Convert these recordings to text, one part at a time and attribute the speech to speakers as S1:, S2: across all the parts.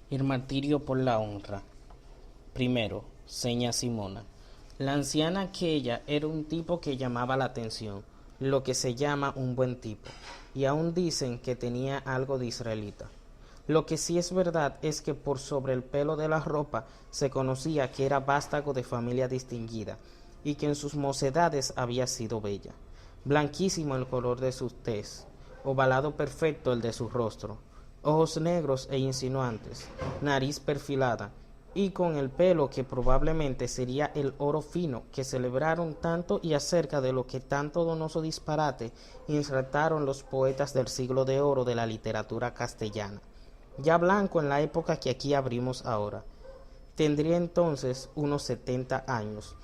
S1: El martirio por la honra. Primero, seña Simona. La anciana aquella era un tipo que llamaba la atención, lo que se llama un buen tipo, y aún dicen que tenía algo de israelita. Lo que sí es verdad es que por sobre el pelo de la ropa se conocía que era vástago de familia distinguida, y que en sus mocedades había sido bella. Blanquísimo el color de sus tez, ovalado perfecto el de su rostro, ojos negros e insinuantes, nariz perfilada, y con el pelo que probablemente sería el oro fino que celebraron tanto y acerca de lo que tanto donoso disparate insertaron los poetas del siglo de oro de la literatura castellana. Ya blanco en la época que aquí abrimos ahora. Tendría entonces unos 70 años.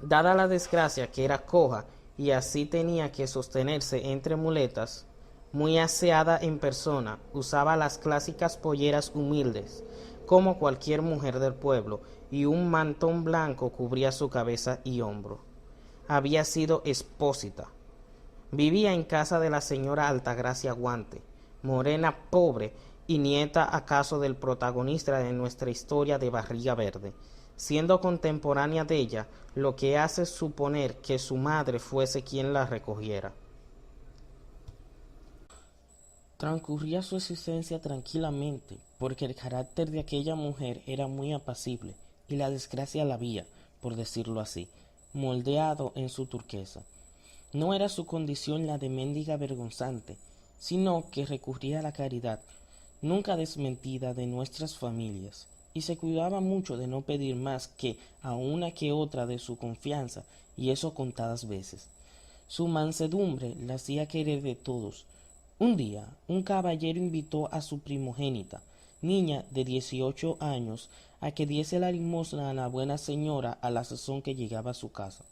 S1: Dada la desgracia que era coja y así tenía que sostenerse entre muletas, muy aseada en persona, usaba las clásicas polleras humildes, como cualquier mujer del pueblo, y un mantón blanco cubría su cabeza y hombro. Había sido expósita. Vivía en casa de la señora Altagracia Guante, morena pobre y nieta acaso del protagonista de nuestra historia de Barriga Verde, siendo contemporánea de ella, lo que hace suponer que su madre fuese quien la recogiera. Transcurría su existencia tranquilamente, porque el carácter de aquella mujer era muy apacible, y la desgracia la había, por decirlo así, moldeado en su turquesa. No era su condición la de mendiga vergonzante, sino que recurría a la caridad, nunca desmentida de nuestras familias, y se cuidaba mucho de no pedir más que a una que otra de su confianza, y eso contadas veces. Su mansedumbre la hacía querer de todos. Un día, un caballero invitó a su primogénita, niña de 18 años, a que diese la limosna a la buena señora a la sazón que llegaba a su casa.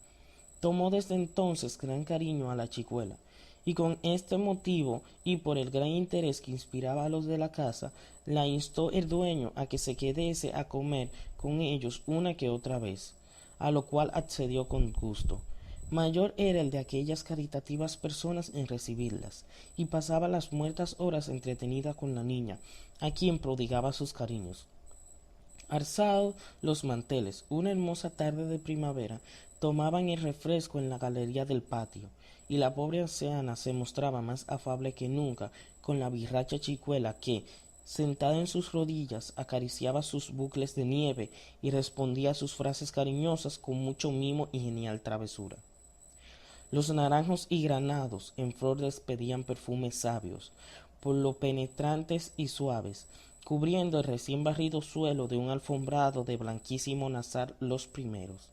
S1: Tomó desde entonces gran cariño a la chicuela, y con este motivo y por el gran interés que inspiraba a los de la casa, la instó el dueño a que se quedase a comer con ellos una que otra vez, a lo cual accedió con gusto. Mayor era el de aquellas caritativas personas en recibirlas, y pasaba las muertas horas entretenida con la niña, a quien prodigaba sus cariños. Alzados los manteles, una hermosa tarde de primavera, tomaban el refresco en la galería del patio, y la pobre anciana se mostraba más afable que nunca con la birracha chicuela que, sentada en sus rodillas, acariciaba sus bucles de nieve y respondía a sus frases cariñosas con mucho mimo y genial travesura. Los naranjos y granados en flor despedían perfumes sabios, por lo penetrantes y suaves, cubriendo el recién barrido suelo de un alfombrado de blanquísimo nazar los primeros.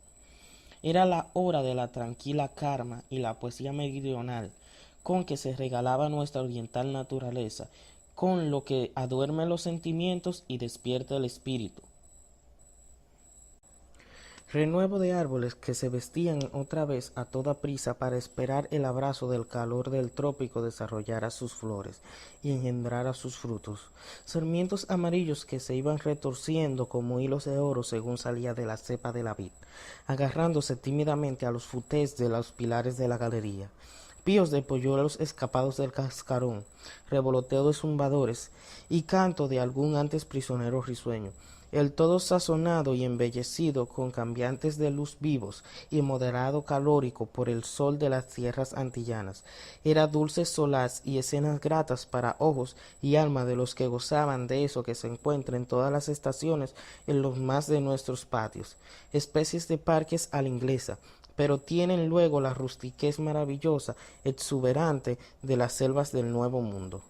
S1: Era la hora de la tranquila calma y la poesía meridional, con que se regalaba nuestra oriental naturaleza, con lo que aduerme los sentimientos y despierta el espíritu. Renuevo de árboles que se vestían otra vez a toda prisa para esperar el abrazo del calor del trópico desarrollara sus flores y engendrara sus frutos. Sarmientos amarillos que se iban retorciendo como hilos de oro según salía de la cepa de la vid, agarrándose tímidamente a los futés de los pilares de la galería. Píos de polluelos escapados del cascarón, revoloteo de zumbadores y canto de algún antes prisionero risueño, el todo sazonado y embellecido con cambiantes de luz vivos y moderado calórico por el sol de las tierras antillanas. Era dulce solaz y escenas gratas para ojos y alma de los que gozaban de eso que se encuentra en todas las estaciones en los más de nuestros patios, especies de parques a la inglesa, pero tienen luego la rustiquez maravillosa, exuberante de las selvas del Nuevo Mundo.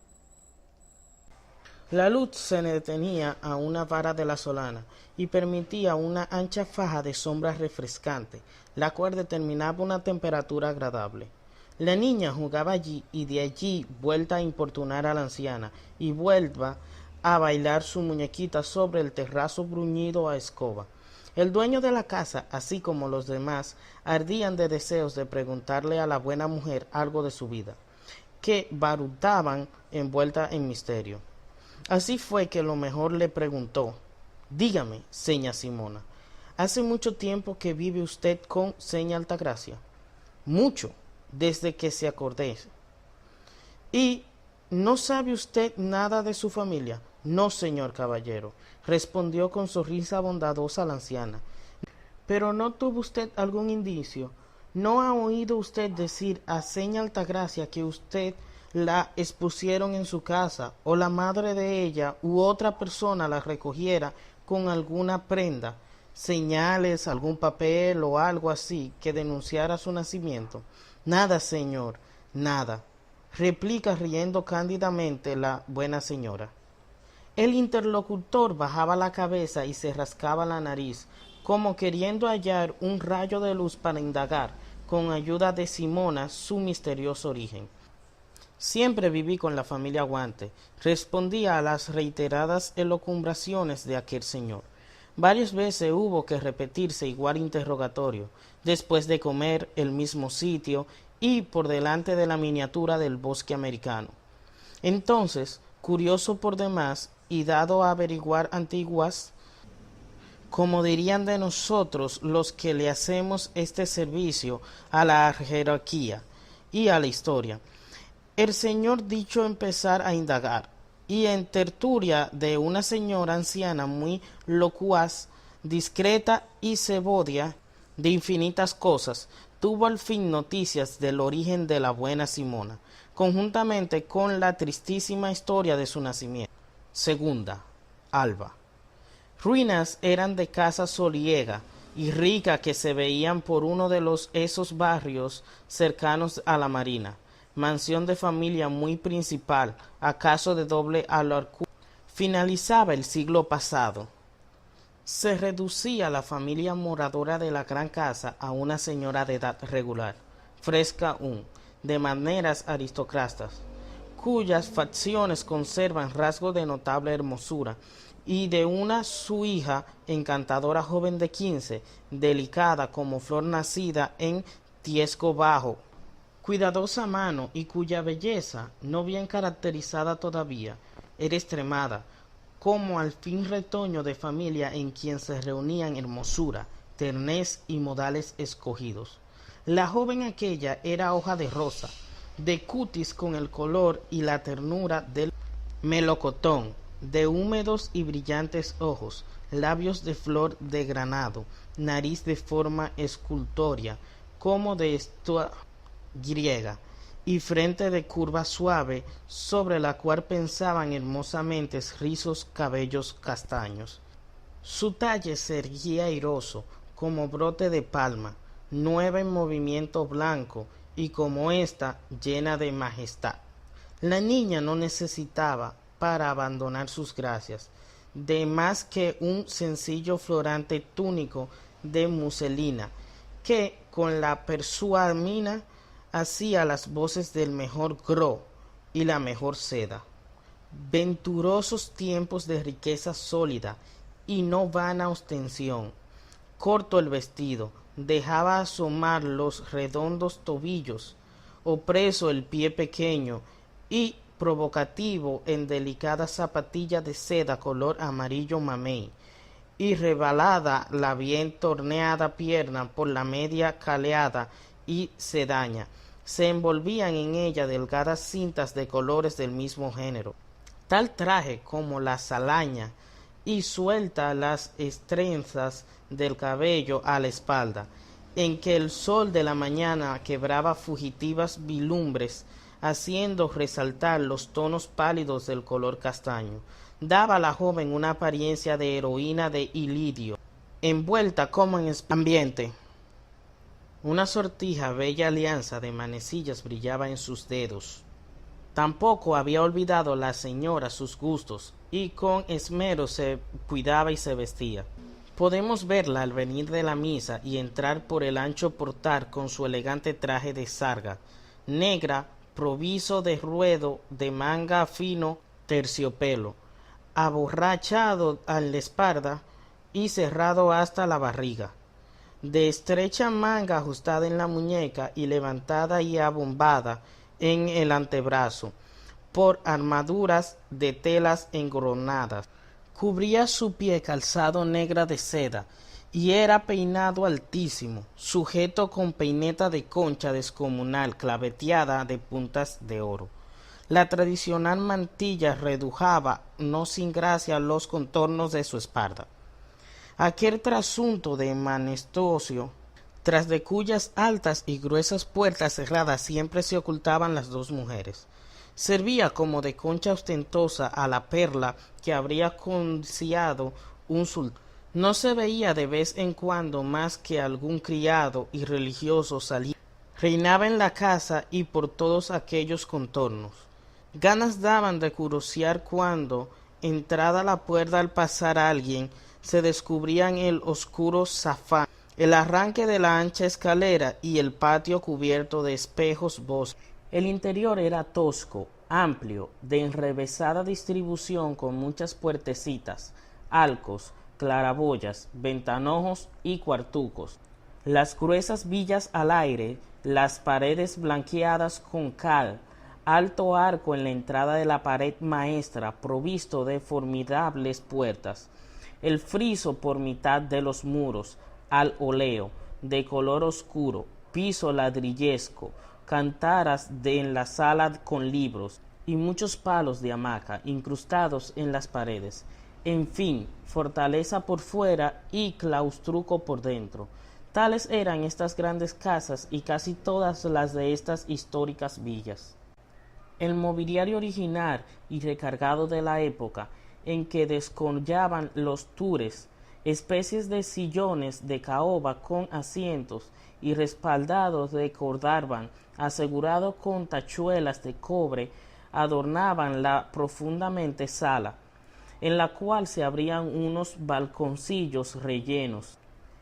S1: La luz se detenía a una vara de la solana y permitía una ancha faja de sombra refrescante, la cual determinaba una temperatura agradable. La niña jugaba allí y de allí vuelta a importunar a la anciana y vuelva a bailar su muñequita sobre el terrazo bruñido a escoba. El dueño de la casa, así como los demás, ardían de deseos de preguntarle a la buena mujer algo de su vida, que barutaban envuelta en misterio. Así fue que lo mejor le preguntó: dígame, seña Simona, ¿hace mucho tiempo que vive usted con seña Altagracia? Mucho, desde que se acordé. ¿Y no sabe usted nada de su familia? No, señor caballero, respondió con sonrisa bondadosa la anciana. Pero ¿no tuvo usted algún indicio? ¿No ha oído usted decir a seña Altagracia que usted la expusieron en su casa, o la madre de ella u otra persona la recogiera con alguna prenda, señales, algún papel o algo así que denunciara su nacimiento? Nada, señor, nada, replica riendo cándidamente la buena señora. El interlocutor bajaba la cabeza y se rascaba la nariz, como queriendo hallar un rayo de luz para indagar, con ayuda de Simona, su misterioso origen. Siempre viví con la familia Guante, respondía a las reiteradas elucubraciones de aquel señor. Varias veces hubo que repetirse igual interrogatorio, después de comer el mismo sitio y por delante de la miniatura del bosque americano. Entonces, curioso por demás y dado a averiguar antiguas, como dirían de nosotros los que le hacemos este servicio a la jerarquía y a la historia, el señor dicho empezar a indagar, y en tertulia de una señora anciana muy locuaz, discreta y cebodia de infinitas cosas, tuvo al fin noticias del origen de la buena Simona, conjuntamente con la tristísima historia de su nacimiento. Segunda, Alba. Ruinas eran de casa soliega y rica que se veían por uno de esos barrios cercanos a la marina, mansión de familia muy principal, acaso de doble alcurnia. Finalizaba el siglo pasado. Se reducía la familia moradora de la gran casa a una señora de edad regular, fresca aún, de maneras aristocráticas, cuyas facciones conservan rasgos de notable hermosura, y de una su hija, encantadora joven de 15, delicada como flor nacida en tiesco bajo, cuidadosa mano, y cuya belleza, no bien caracterizada todavía, era extremada, como al fin retoño de familia en quien se reunían hermosura, ternez y modales escogidos. La joven aquella era hoja de rosa, de cutis con el color y la ternura del melocotón, de húmedos y brillantes ojos, labios de flor de granado, nariz de forma escultoria, como de estatua griega, y frente de curva suave, sobre la cual pensaban hermosamente rizos cabellos castaños. Su talle se erguía airoso, como brote de palma, nueva en movimiento blanco, y como ésta llena de majestad. La niña no necesitaba, para abandonar sus gracias, de más que un sencillo florante túnico de muselina, que con la persuamina hacía las voces del mejor gro y la mejor seda. Venturosos tiempos de riqueza sólida y no vana ostensión. Corto el vestido, dejaba asomar los redondos tobillos, opreso el pie pequeño y provocativo en delicada zapatilla de seda color amarillo mamey, y rebalada la bien torneada pierna por la media caleada y sedaña, se envolvían en ella delgadas cintas de colores del mismo género. Tal traje como la salaña y suelta las trenzas del cabello a la espalda, en que el sol de la mañana quebraba fugitivas vilumbres, haciendo resaltar los tonos pálidos del color castaño, daba a la joven una apariencia de heroína de Ilidio, envuelta como en ambiente. Una sortija bella alianza de manecillas brillaba en sus dedos. Tampoco había olvidado la señora sus gustos, y con esmero se cuidaba y se vestía. Podemos verla al venir de la misa y entrar por el ancho portal con su elegante traje de sarga, negra, proviso de ruedo de manga fino terciopelo, aborrachado a la espalda y cerrado hasta la barriga, de estrecha manga ajustada en la muñeca y levantada y abombada en el antebrazo por armaduras de telas engronadas. Cubría su pie calzado negra de seda, y era peinado altísimo, sujeto con peineta de concha descomunal claveteada de puntas de oro. La tradicional mantilla redujaba, no sin gracia, los contornos de su espalda. Aquel trasunto de majestuoso, tras de cuyas altas y gruesas puertas cerradas siempre se ocultaban las dos mujeres, servía como de concha ostentosa a la perla que habría codiciado un sultán. No se veía de vez en cuando más que algún criado y religioso salía. Reinaba en la casa y por todos aquellos contornos. Ganas daban de curiosear cuando, entrada la puerta al pasar alguien, se descubrían el oscuro zafán, el arranque de la ancha escalera y el patio cubierto de espejos bosques. El interior era tosco, amplio, de enrevesada distribución con muchas puertecitas, arcos, claraboyas, ventanojos y cuartucos. Las gruesas villas al aire, las paredes blanqueadas con cal, alto arco en la entrada de la pared maestra provisto de formidables puertas, el friso por mitad de los muros, al óleo, de color oscuro, piso ladrillesco, cantaras en la sala con libros, y muchos palos de hamaca incrustados en las paredes. En fin, fortaleza por fuera y claustruco por dentro. Tales eran estas grandes casas y casi todas las de estas históricas villas. El mobiliario original y recargado de la época en que descollaban los tures, especies de sillones de caoba con asientos y respaldados de cordaban, asegurado con tachuelas de cobre, adornaban la profundamente sala, en la cual se abrían unos balconcillos rellenos.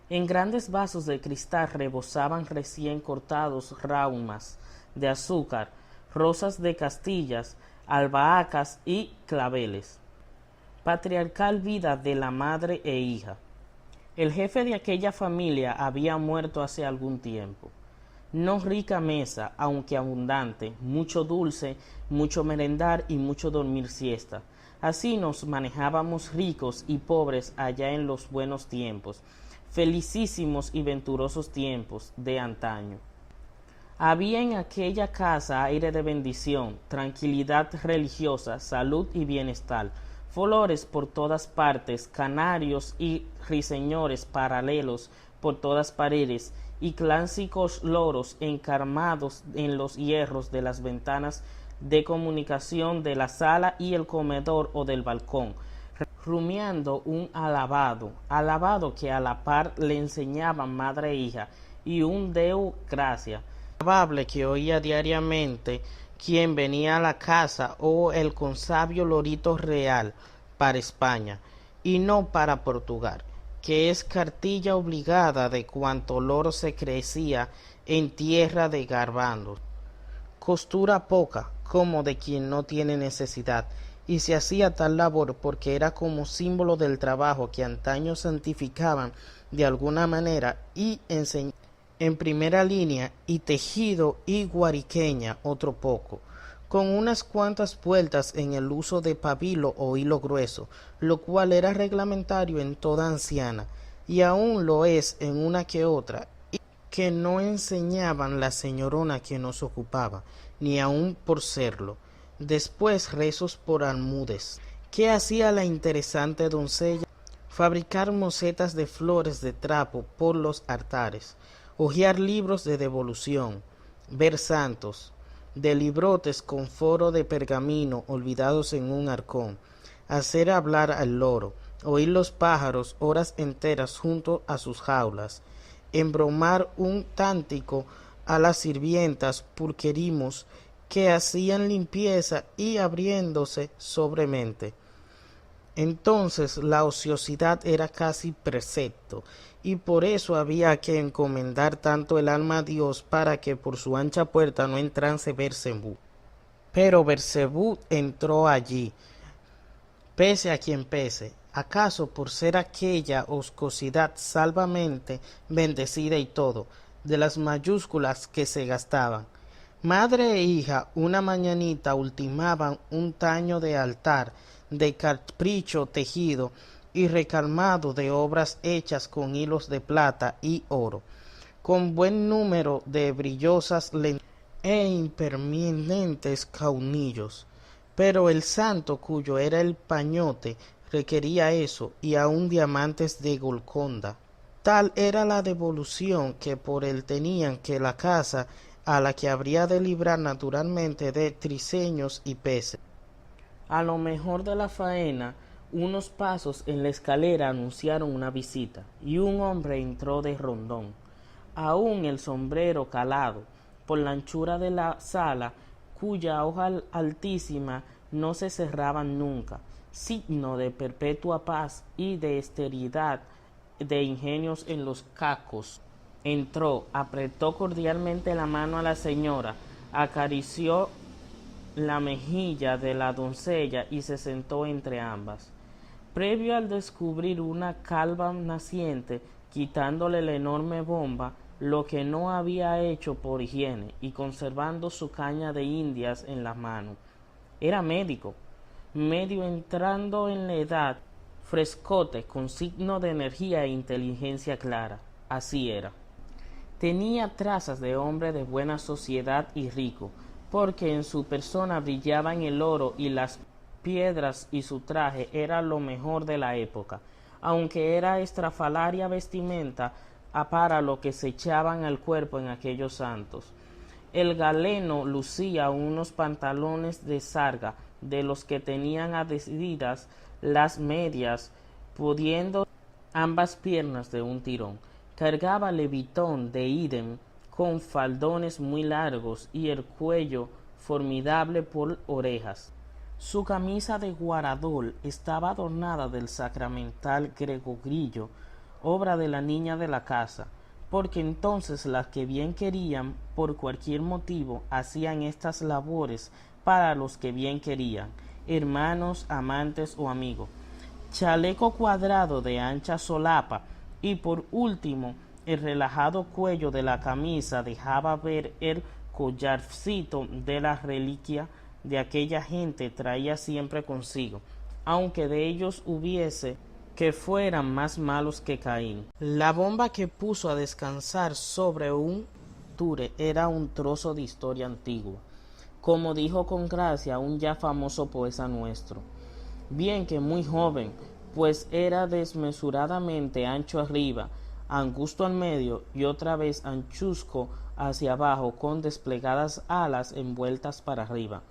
S1: En grandes vasos de cristal rebosaban recién cortados raumas de azúcar, rosas de Castillas, albahacas y claveles. Patriarcal vida de la madre e hija. El jefe de aquella familia había muerto hace algún tiempo. No rica mesa, aunque abundante, mucho dulce, mucho merendar y mucho dormir siesta. Así nos manejábamos ricos y pobres allá en los buenos tiempos, felicísimos y venturosos tiempos de antaño. Había en aquella casa aire de bendición, tranquilidad religiosa, salud y bienestar, flores por todas partes, canarios y ruiseñores paralelos por todas paredes, y clásicos loros encarmados en los hierros de las ventanas de comunicación de la sala y el comedor o del balcón, rumiando un alabado que a la par le enseñaban madre e hija, y un Deu gracia probable que oía diariamente quien venía a la casa o el consabio lorito real para España, y no para Portugal, que es cartilla obligada de cuanto loro se crecía en tierra de garbandos. Costura poca, como de quien no tiene necesidad, y se hacía tal labor porque era como símbolo del trabajo que antaño santificaban de alguna manera y enseñaban en primera línea, y tejido y guariqueña otro poco, con unas cuantas vueltas en el uso de pabilo o hilo grueso, lo cual era reglamentario en toda anciana, y aún lo es en una que otra, y que no enseñaban la señorona que nos ocupaba, ni aun por serlo. Después rezos por almudes. ¿Qué hacía la interesante doncella? Fabricar mocetas de flores de trapo por los altares, hojear libros de devolución, ver santos, de librotes con foro de pergamino olvidados en un arcón, hacer hablar al loro, oír los pájaros horas enteras junto a sus jaulas, embromar un tántico a las sirvientas pulquerimos que hacían limpieza y abriéndose sobremente. Entonces la ociosidad era casi precepto, y por eso había que encomendar tanto el alma a Dios para que por su ancha puerta no entrase Beelzebub. Pero Beelzebub entró allí, pese a quien pese, acaso por ser aquella oscosidad salvamente bendecida y todo, de las mayúsculas que se gastaban. Madre e hija una mañanita ultimaban un taño de altar de capricho tejido y recalmado de obras hechas con hilos de plata y oro, con buen número de brillosas lentejuelas. e impermanentes caunillos. Pero el santo, cuyo era el pañote, requería eso, y aun diamantes de Golconda. Tal era la devolución que por él tenían que la casa, a la que habría de librar naturalmente de triseños y peces. A lo mejor de la faena, unos pasos en la escalera anunciaron una visita, y un hombre entró de rondón, aún el sombrero calado, por la anchura de la sala, cuya hoja altísima no se cerraban nunca, signo de perpetua paz y de esterilidad de ingenios en los cacos. Entró, apretó cordialmente la mano a la señora, acarició la mejilla de la doncella y se sentó entre ambas. Previo al descubrir una calva naciente, quitándole la enorme bomba, lo que no había hecho por higiene, y conservando su caña de indias en la mano. Era médico, medio entrando en la edad, frescote, con signo de energía e inteligencia clara. Así era. Tenía trazas de hombre de buena sociedad y rico, porque en su persona brillaban el oro y las piedras, y su traje era lo mejor de la época, aunque era estrafalaria vestimenta para lo que se echaban al cuerpo en aquellos santos. El galeno lucía unos pantalones de sarga, de los que tenían adheridas las medias, pudiendo ambas piernas de un tirón. Cargaba levitón de ídem, con faldones muy largos y el cuello formidable por orejas. Su camisa de guaradol estaba adornada del sacramental gregogrillo, obra de la niña de la casa, porque entonces las que bien querían, por cualquier motivo, hacían estas labores para los que bien querían, hermanos, amantes o amigos. Chaleco cuadrado de ancha solapa, y por último el relajado cuello de la camisa dejaba ver el collarcito de la reliquia de aquella gente traía siempre consigo, aunque de ellos hubiese que fueran más malos que Caín. La bomba que puso a descansar sobre un ture era un trozo de historia antigua, como dijo con gracia un ya famoso poeta nuestro. Bien que muy joven, pues era desmesuradamente ancho arriba, angusto al medio y otra vez anchuzco hacia abajo, con desplegadas alas envueltas para arriba.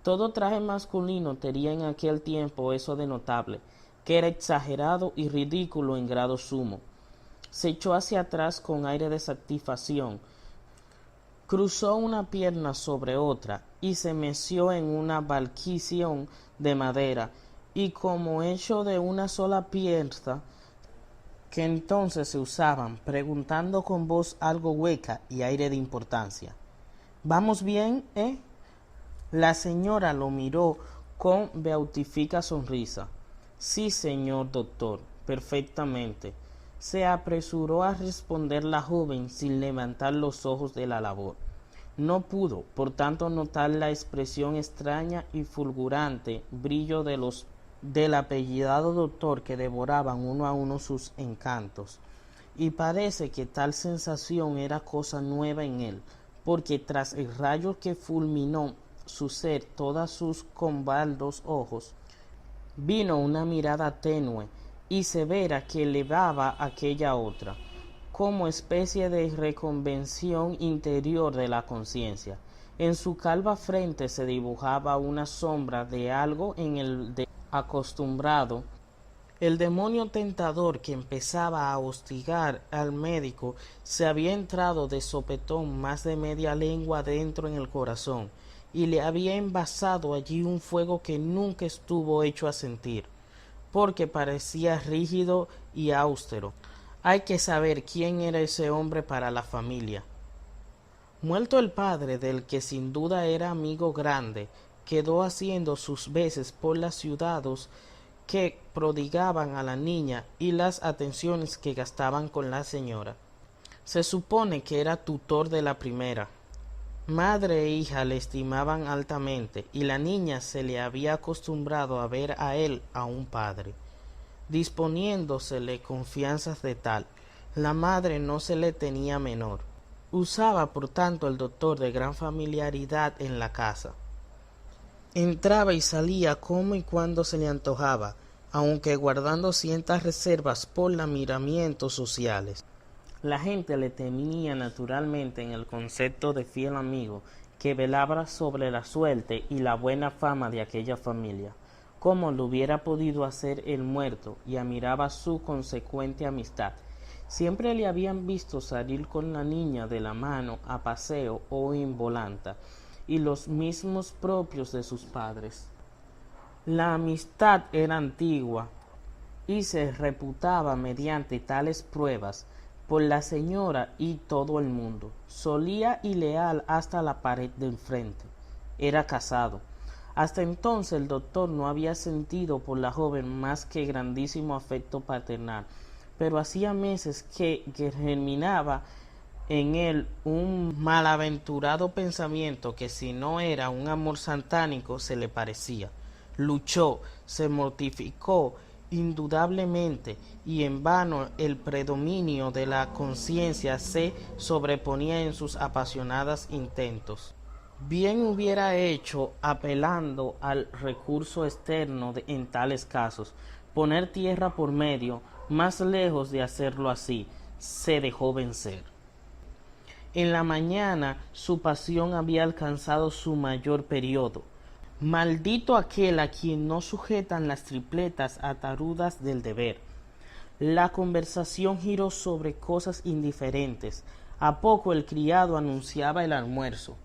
S1: Todo traje masculino tenía en aquel tiempo eso de notable, que era exagerado y ridículo en grado sumo. Se echó hacia atrás con aire de satisfacción, cruzó una pierna sobre otra y se meció en una valquición de madera, y como hecho de una sola pieza, que entonces se usaban, preguntando con voz algo hueca y aire de importancia: ¿Vamos bien, eh? La señora lo miró con beatífica sonrisa. Sí, señor doctor, perfectamente, se apresuró a responder la joven sin levantar los ojos de la labor. No pudo, por tanto, notar la expresión extraña y fulgurante brillo del apellidado doctor, que devoraban uno a uno sus encantos, y parece que tal sensación era cosa nueva en él, porque tras el rayo que fulminó su ser todos sus convaldos ojos, vino una mirada tenue y severa que elevaba aquella otra, como especie de reconvención interior de la conciencia. En su calva frente se dibujaba una sombra de algo en el de acostumbrado. El demonio tentador que empezaba a hostigar al médico se había entrado de sopetón más de media lengua dentro en el corazón, y le había envasado allí un fuego que nunca estuvo hecho a sentir, porque parecía rígido y austero. Hay que saber quién era ese hombre para la familia. Muerto el padre, del que sin duda era amigo grande, quedó haciendo sus veces por las ciudades que prodigaban a la niña y las atenciones que gastaban con la señora. Se supone que era tutor de la primera. Madre e hija le estimaban altamente, y la niña se le había acostumbrado a ver a él a un padre, disponiéndosele confianzas de tal. La madre no se le tenía menor. Usaba, por tanto, el doctor de gran familiaridad en la casa. Entraba y salía como y cuando se le antojaba, aunque guardando ciertas reservas por los miramientos sociales. La gente le tenía naturalmente en el concepto de fiel amigo que velaba sobre la suerte y la buena fama de aquella familia, como lo hubiera podido hacer el muerto, y admiraba su consecuente amistad. Siempre le habían visto salir con la niña de la mano a paseo o en volanta, y los mismos propios de sus padres. La amistad era antigua y se reputaba mediante tales pruebas por la señora y todo el mundo. Solía y leal hasta la pared de enfrente. Era casado. Hasta entonces el doctor no había sentido por la joven más que grandísimo afecto paternal, pero hacía meses que germinaba en él un malaventurado pensamiento que, si no era un amor satánico, se le parecía. Luchó, se mortificó indudablemente, y en vano el predominio de la conciencia se sobreponía en sus apasionados intentos. Bien hubiera hecho, apelando al recurso externo en tales casos, poner tierra por medio. Más lejos de hacerlo así, se dejó vencer. En la mañana su pasión había alcanzado su mayor periodo. Maldito aquel a quien no sujetan las tripletas ataduras del deber. La conversación giró sobre cosas indiferentes. A poco el criado anunciaba el almuerzo.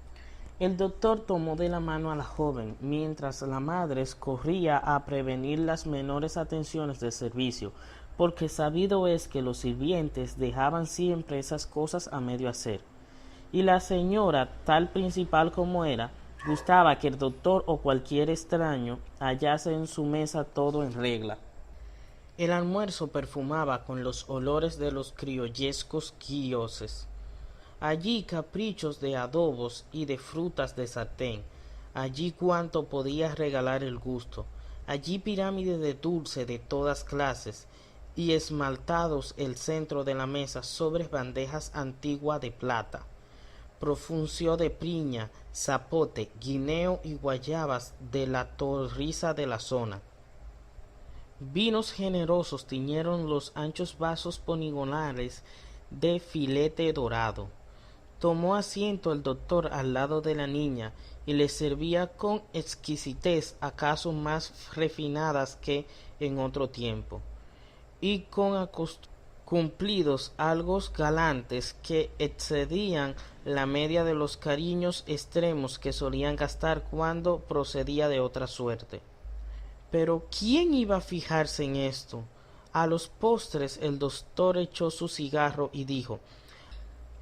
S1: El doctor tomó de la mano a la joven, mientras la madre corría a prevenir las menores atenciones del servicio, porque sabido es que los sirvientes dejaban siempre esas cosas a medio hacer. Y la señora, tal principal como era, gustaba que el doctor o cualquier extraño hallase en su mesa todo en regla. El almuerzo perfumaba con los olores de los criollescos quioses. Allí caprichos de adobos y de frutas de sartén, allí cuanto podía regalar el gusto, allí pirámides de dulce de todas clases, y esmaltados el centro de la mesa sobre bandejas antiguas de plata, profunción de piña, zapote, guineo y guayabas de la torriza de la zona. Vinos generosos tiñeron los anchos vasos poligonales de filete dorado. Tomó asiento el doctor al lado de la niña y le servía con exquisitez, acaso más refinadas que en otro tiempo, y con cumplidos algo galantes que excedían la media de los cariños extremos que solían gastar cuando procedía de otra suerte. Pero ¿quién iba a fijarse en esto? A los postres el doctor echó su cigarro y dijo: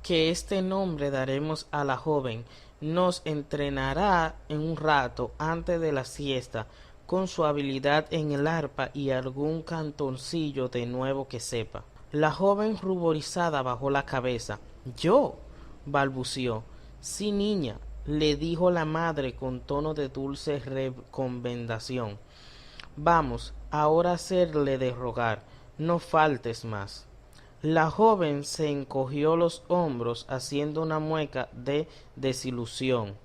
S1: que este nombre daremos a la joven. Nos entrenará en un rato antes de la siesta con su habilidad en el arpa y algún cantoncillo de nuevo que sepa. La joven ruborizada bajó la cabeza. ¿Yo? balbució. Sí, niña, le dijo la madre con tono de dulce recomendación. Vamos, ahora hacerle de rogar, no faltes más. La joven se encogió los hombros haciendo una mueca de desilusión.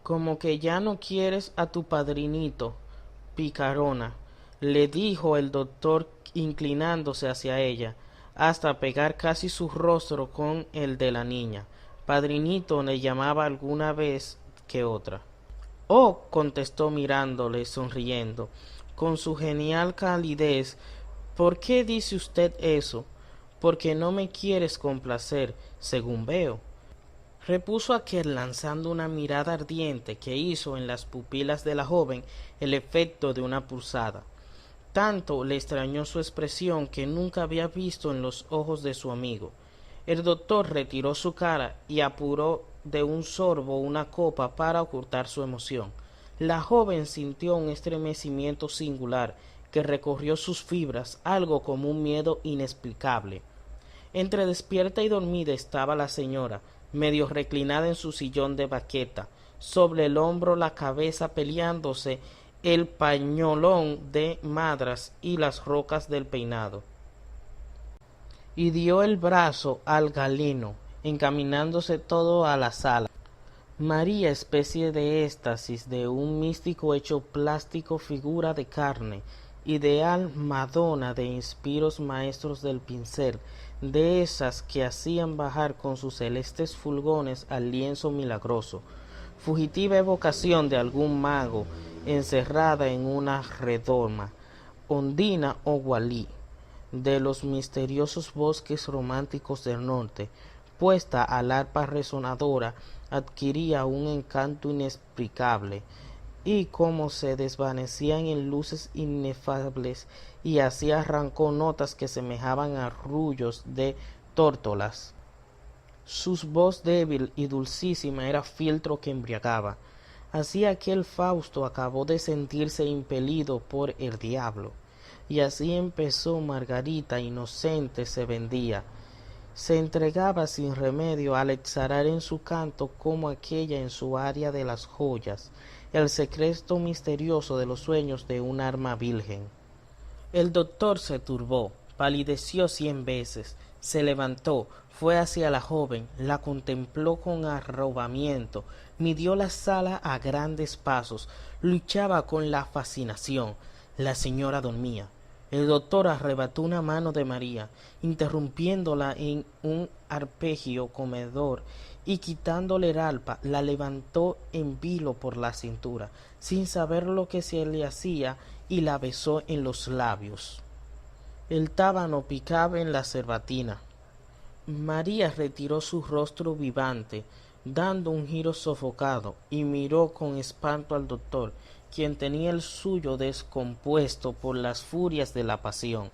S1: Como que ya no quieres a tu padrinito, picarona, le dijo el doctor inclinándose hacia ella, hasta pegar casi su rostro con el de la niña. Padrinito le llamaba alguna vez que otra. Oh, contestó mirándole, sonriendo, con su genial calidez. ¿Por qué dice usted eso? Porque no me quieres complacer, según veo, repuso aquel lanzando una mirada ardiente que hizo en las pupilas de la joven el efecto de una pulsada. Tanto le extrañó su expresión que nunca había visto en los ojos de su amigo. El doctor retiró su cara y apuró de un sorbo una copa para ocultar su emoción. La joven sintió un estremecimiento singular que recorrió sus fibras, algo como un miedo inexplicable. Entre despierta y dormida estaba la señora, medio reclinada en su sillón de baqueta, sobre el hombro la cabeza peleándose el pañolón de madras y las rocas del peinado. Y dio el brazo al galeno, encaminándose todo a la sala. María, especie de éxtasis de un místico hecho plástico, figura de carne, ideal Madonna de inspiros maestros del pincel, de esas que hacían bajar con sus celestes fulgones al lienzo milagroso, fugitiva evocación de algún mago encerrada en una redoma, Ondina o Walí, de los misteriosos bosques románticos del norte, puesta al arpa resonadora, adquiría un encanto inexplicable, y como se desvanecían en luces inefables, y así arrancó notas que semejaban a arrullos de tórtolas. Su voz débil y dulcísima era filtro que embriagaba. Así aquel Fausto acabó de sentirse impelido por el diablo. Y así empezó. Margarita inocente se vendía, se entregaba sin remedio al exhalar en su canto como aquella en su aria de las joyas, el secreto misterioso de los sueños de un alma virgen. El doctor se turbó, palideció 100 veces, se levantó, fue hacia la joven, la contempló con arrobamiento, midió la sala a grandes pasos, luchaba con la fascinación. La señora dormía. El doctor arrebató una mano de María, interrumpiéndola en un arpegio comedor, y quitándole el arpa, la levantó en vilo por la cintura, sin saber lo que se le hacía, y la besó en los labios. El tábano picaba en la cerbatina. María retiró su rostro vivante, dando un giro sofocado, y miró con espanto al doctor, quien tenía el suyo descompuesto por las furias de la pasión.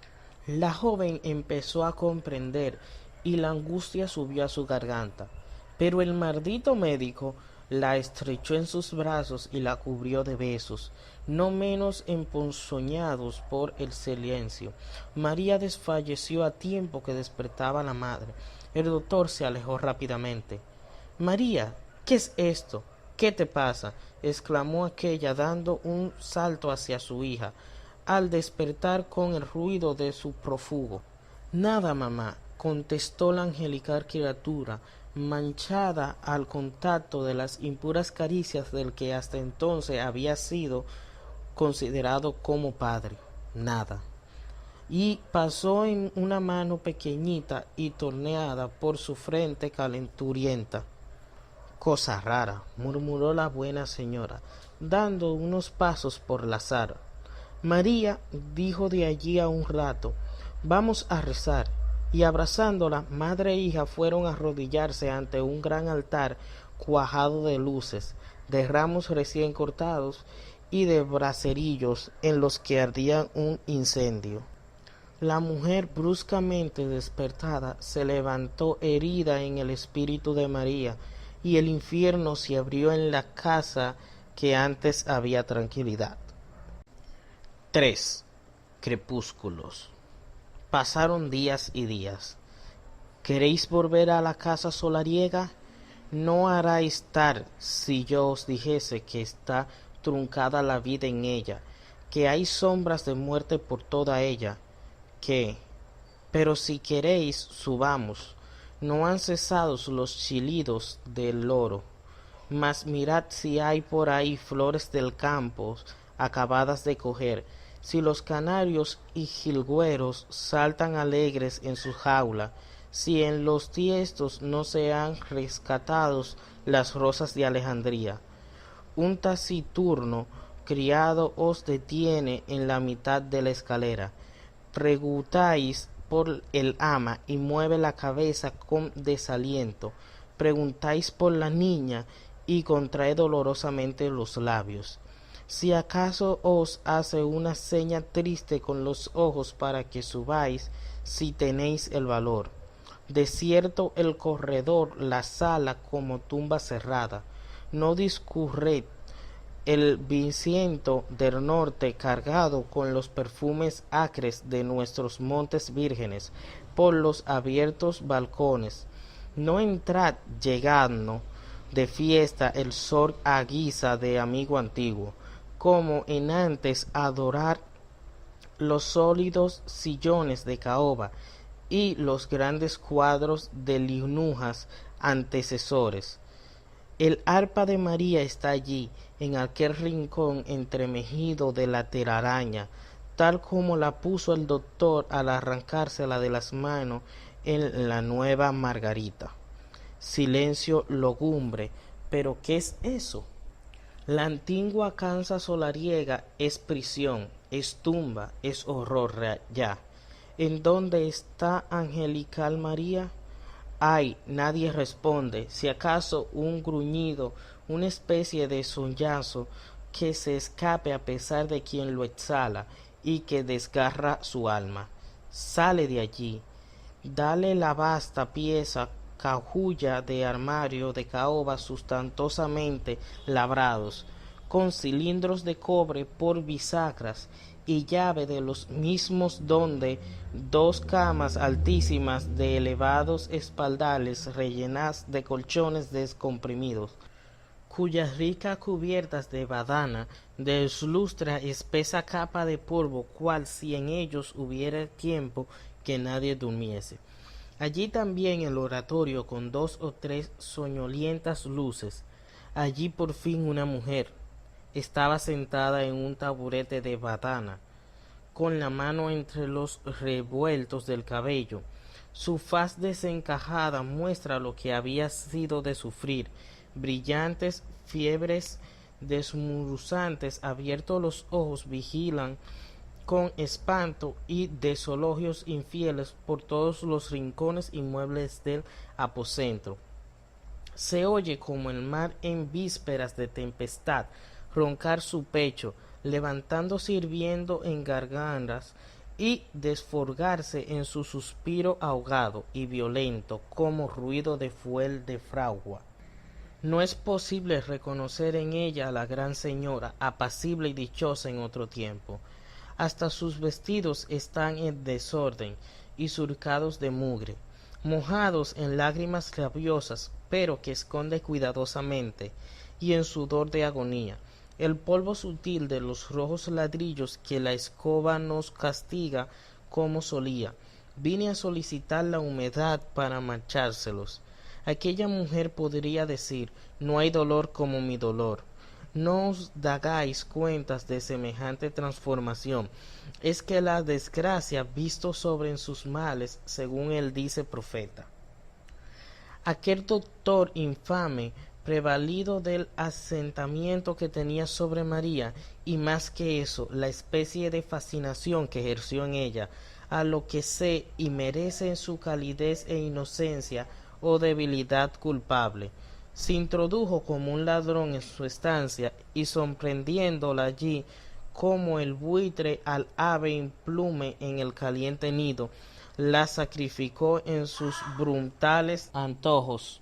S1: La joven empezó a comprender, y la angustia subió a su garganta, pero el maldito médico la estrechó en sus brazos y la cubrió de besos, no menos emponzoñados por el silencio. María desfalleció a tiempo que despertaba la madre. El doctor se alejó rápidamente. María, ¿qué es esto? ¿Qué te pasa? Exclamó aquella dando un salto hacia su hija, al despertar con el ruido de su prófugo. Nada, mamá, contestó la angelical criatura, manchada al contacto de las impuras caricias del que hasta entonces había sido considerado como padre. Nada. Y pasó en una mano pequeñita y torneada por su frente calenturienta. Cosa rara, murmuró la buena señora, dando unos pasos por la sala. María dijo de allí a un rato: vamos a rezar. Y abrazándola, madre e hija fueron a arrodillarse ante un gran altar cuajado de luces, de ramos recién cortados y de bracerillos en los que ardía un incendio. La mujer, bruscamente despertada, se levantó herida en el espíritu de María, y el infierno se abrió en la casa que antes había tranquilidad. 3. Crepúsculos. Pasaron días y días. ¿Queréis volver a la casa solariega? No haráis tal si yo os dijese que está truncada la vida en ella, que hay sombras de muerte por toda ella, pero si queréis, subamos. No han cesado los chillidos del loro, mas mirad si hay por ahí flores del campo acabadas de coger, si los canarios y jilgueros saltan alegres en su jaula, si en los tiestos no se han rescatado las rosas de Alejandría. Un taciturno criado os detiene en la mitad de la escalera. Preguntáis por el ama y mueve la cabeza con desaliento. Preguntáis por la niña y contrae dolorosamente los labios. Si acaso os hace una seña triste con los ojos para que subáis, si tenéis el valor. Desierto el corredor, la sala como tumba cerrada. No discurred el viento del norte cargado con los perfumes acres de nuestros montes vírgenes por los abiertos balcones. No entrad llegando de fiesta el sol a guisa de amigo antiguo, como en antes adorar los sólidos sillones de caoba y los grandes cuadros de linujas antecesores. El arpa de María está allí, en aquel rincón entremejido de la telaraña, tal como la puso el doctor al arrancársela de las manos en la nueva Margarita. Silencio lúgubre. ¿Pero qué es eso? La antigua casa solariega es prisión, es tumba, es horror ya. ¿En dónde está angelical María? Ay, nadie responde, si acaso un gruñido, una especie de sollazo que se escape a pesar de quien lo exhala y que desgarra su alma. Sale de allí, dale la vasta pieza cajulla de armario de caoba sustentosamente labrados, con cilindros de cobre por bisagras y llave de los mismos donde dos camas altísimas de elevados espaldales rellenas de colchones descomprimidos, cuyas ricas cubiertas de badana deslustra espesa capa de polvo, cual si en ellos hubiera tiempo que nadie durmiese. Allí también el oratorio con 2 o 3 soñolientas luces. Allí por fin una mujer. Estaba sentada en un taburete de badana, con la mano entre los revueltos del cabello. Su faz desencajada muestra lo que había sido de sufrir. Brillantes fiebres desmuruzantes, abiertos los ojos, vigilan con espanto y desologios infieles por todos los rincones y muebles del aposento. Se oye como el mar en vísperas de tempestad roncar su pecho, levantándose hirviendo en gargantas y desforgarse en su suspiro ahogado y violento como ruido de fuel de fragua. No es posible reconocer en ella a la gran señora, apacible y dichosa en otro tiempo. Hasta sus vestidos están en desorden y surcados de mugre, mojados en lágrimas rabiosas, pero que esconde cuidadosamente, y en sudor de agonía, el polvo sutil de los rojos ladrillos que la escoba nos castiga como solía. Vine a solicitar la humedad para marchárselos. Aquella mujer podría decir, no hay dolor como mi dolor. No os dagáis cuentas de semejante transformación. Es que la desgracia visto sobre sus males, según él dice profeta. Aquel doctor infame, prevalido del asentamiento que tenía sobre María, y más que eso, la especie de fascinación que ejerció en ella, a lo que sé y merece en su calidez e inocencia o debilidad culpable, se introdujo como un ladrón en su estancia y sorprendiéndola allí como el buitre al ave implume en el caliente nido, la sacrificó en sus brutales antojos.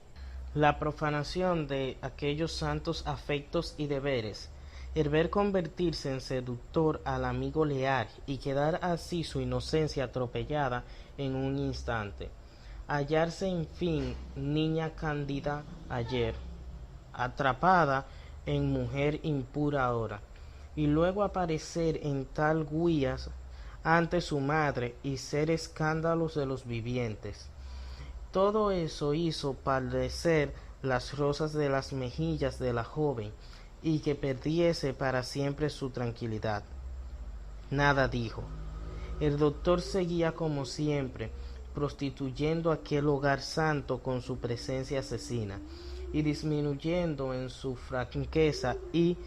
S1: La profanación de aquellos santos afectos y deberes, el ver convertirse en seductor al amigo leal y quedar así su inocencia atropellada en un instante, hallarse en fin niña cándida ayer, atrapada en mujer impura ahora, y luego aparecer en tal guías ante su madre y ser escándalos de los vivientes. Todo eso hizo palidecer las rosas de las mejillas de la joven y que perdiese para siempre su tranquilidad. Nada dijo. El doctor seguía como siempre, prostituyendo aquel hogar santo con su presencia asesina, y disminuyendo en su franqueza y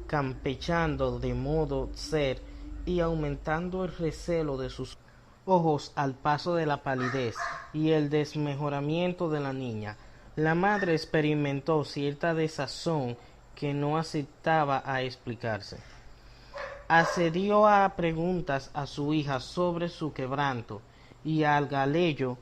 S1: campechando de modo ser, y aumentando el recelo de sus ojos al paso de la palidez y el desmejoramiento de la niña. La madre experimentó cierta desazón que no aceptaba a explicarse. Accedió a preguntas a su hija sobre su quebranto y al galeyo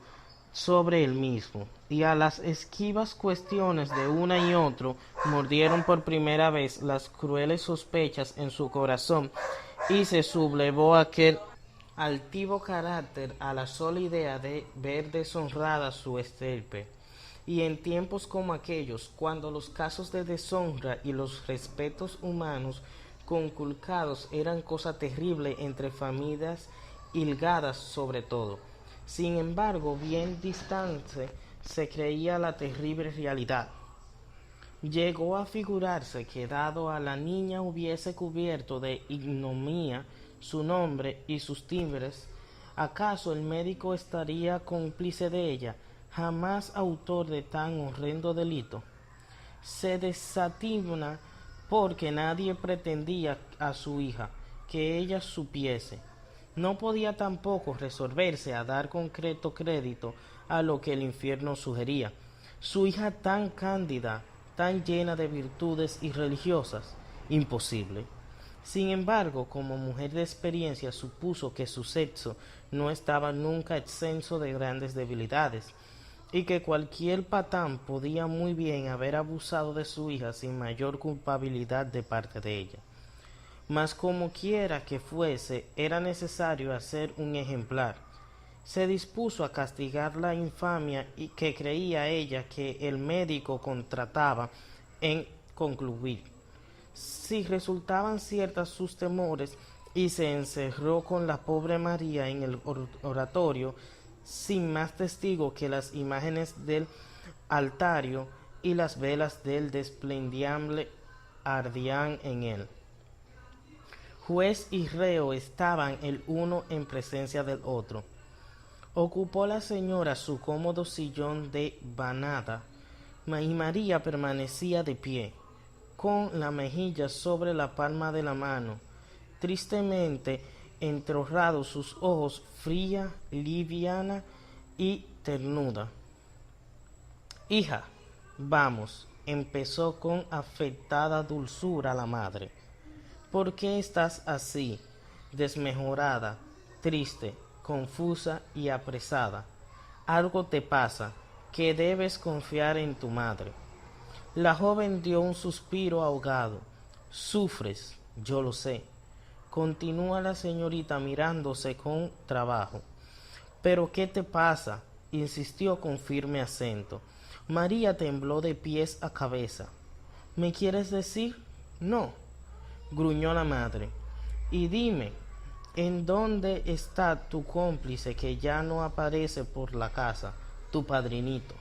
S1: sobre el mismo, y a las esquivas cuestiones de una y otro mordieron por primera vez las crueles sospechas en su corazón, y se sublevó aquel altivo carácter a la sola idea de ver deshonrada su estirpe. Y en tiempos como aquellos, cuando los casos de deshonra y los respetos humanos conculcados eran cosa terrible entre familias hilgadas sobre todo, Sin embargo, bien distante se creía la terrible realidad. Llegó a figurarse que dado a la niña hubiese cubierto de ignominia su nombre y sus timbres, ¿acaso el médico estaría cómplice de ella, jamás autor de tan horrendo delito? Se desatina porque nadie pretendía a su hija que ella supiese. No podía tampoco resolverse a dar concreto crédito a lo que el infierno sugería. Su hija tan cándida, tan llena de virtudes y religiosas, imposible. Sin embargo, como mujer de experiencia, supuso que su sexo no estaba nunca exento de grandes debilidades, y que cualquier patán podía muy bien haber abusado de su hija sin mayor culpabilidad de parte de ella. Mas como quiera que fuese, era necesario hacer un ejemplar. Se dispuso a castigar la infamia y que creía ella que el médico contrataba en concluir. Si resultaban ciertas sus temores, y se encerró con la pobre María en el oratorio, sin más testigo que las imágenes del altario y las velas del desplendible ardían en él. Juez y reo estaban el uno en presencia del otro. Ocupó la señora su cómodo sillón de vanada, y María permanecía de pie, con la mejilla sobre la palma de la mano, tristemente entorrados sus ojos, fría, liviana y ternuda. Hija, vamos, empezó con afectada dulzura la madre. ¿Por qué estás así, desmejorada, triste, confusa y apresada? Algo te pasa, que debes confiar en tu madre. La joven dio un suspiro ahogado. Sufres, yo lo sé. Continúa la señorita mirándose con trabajo. ¿Pero qué te pasa? Insistió con firme acento. María tembló de pies a cabeza. ¿Me quieres decir? No, gruñó la madre. Y dime, ¿en dónde está tu cómplice que ya no aparece por la casa, tu padrinito?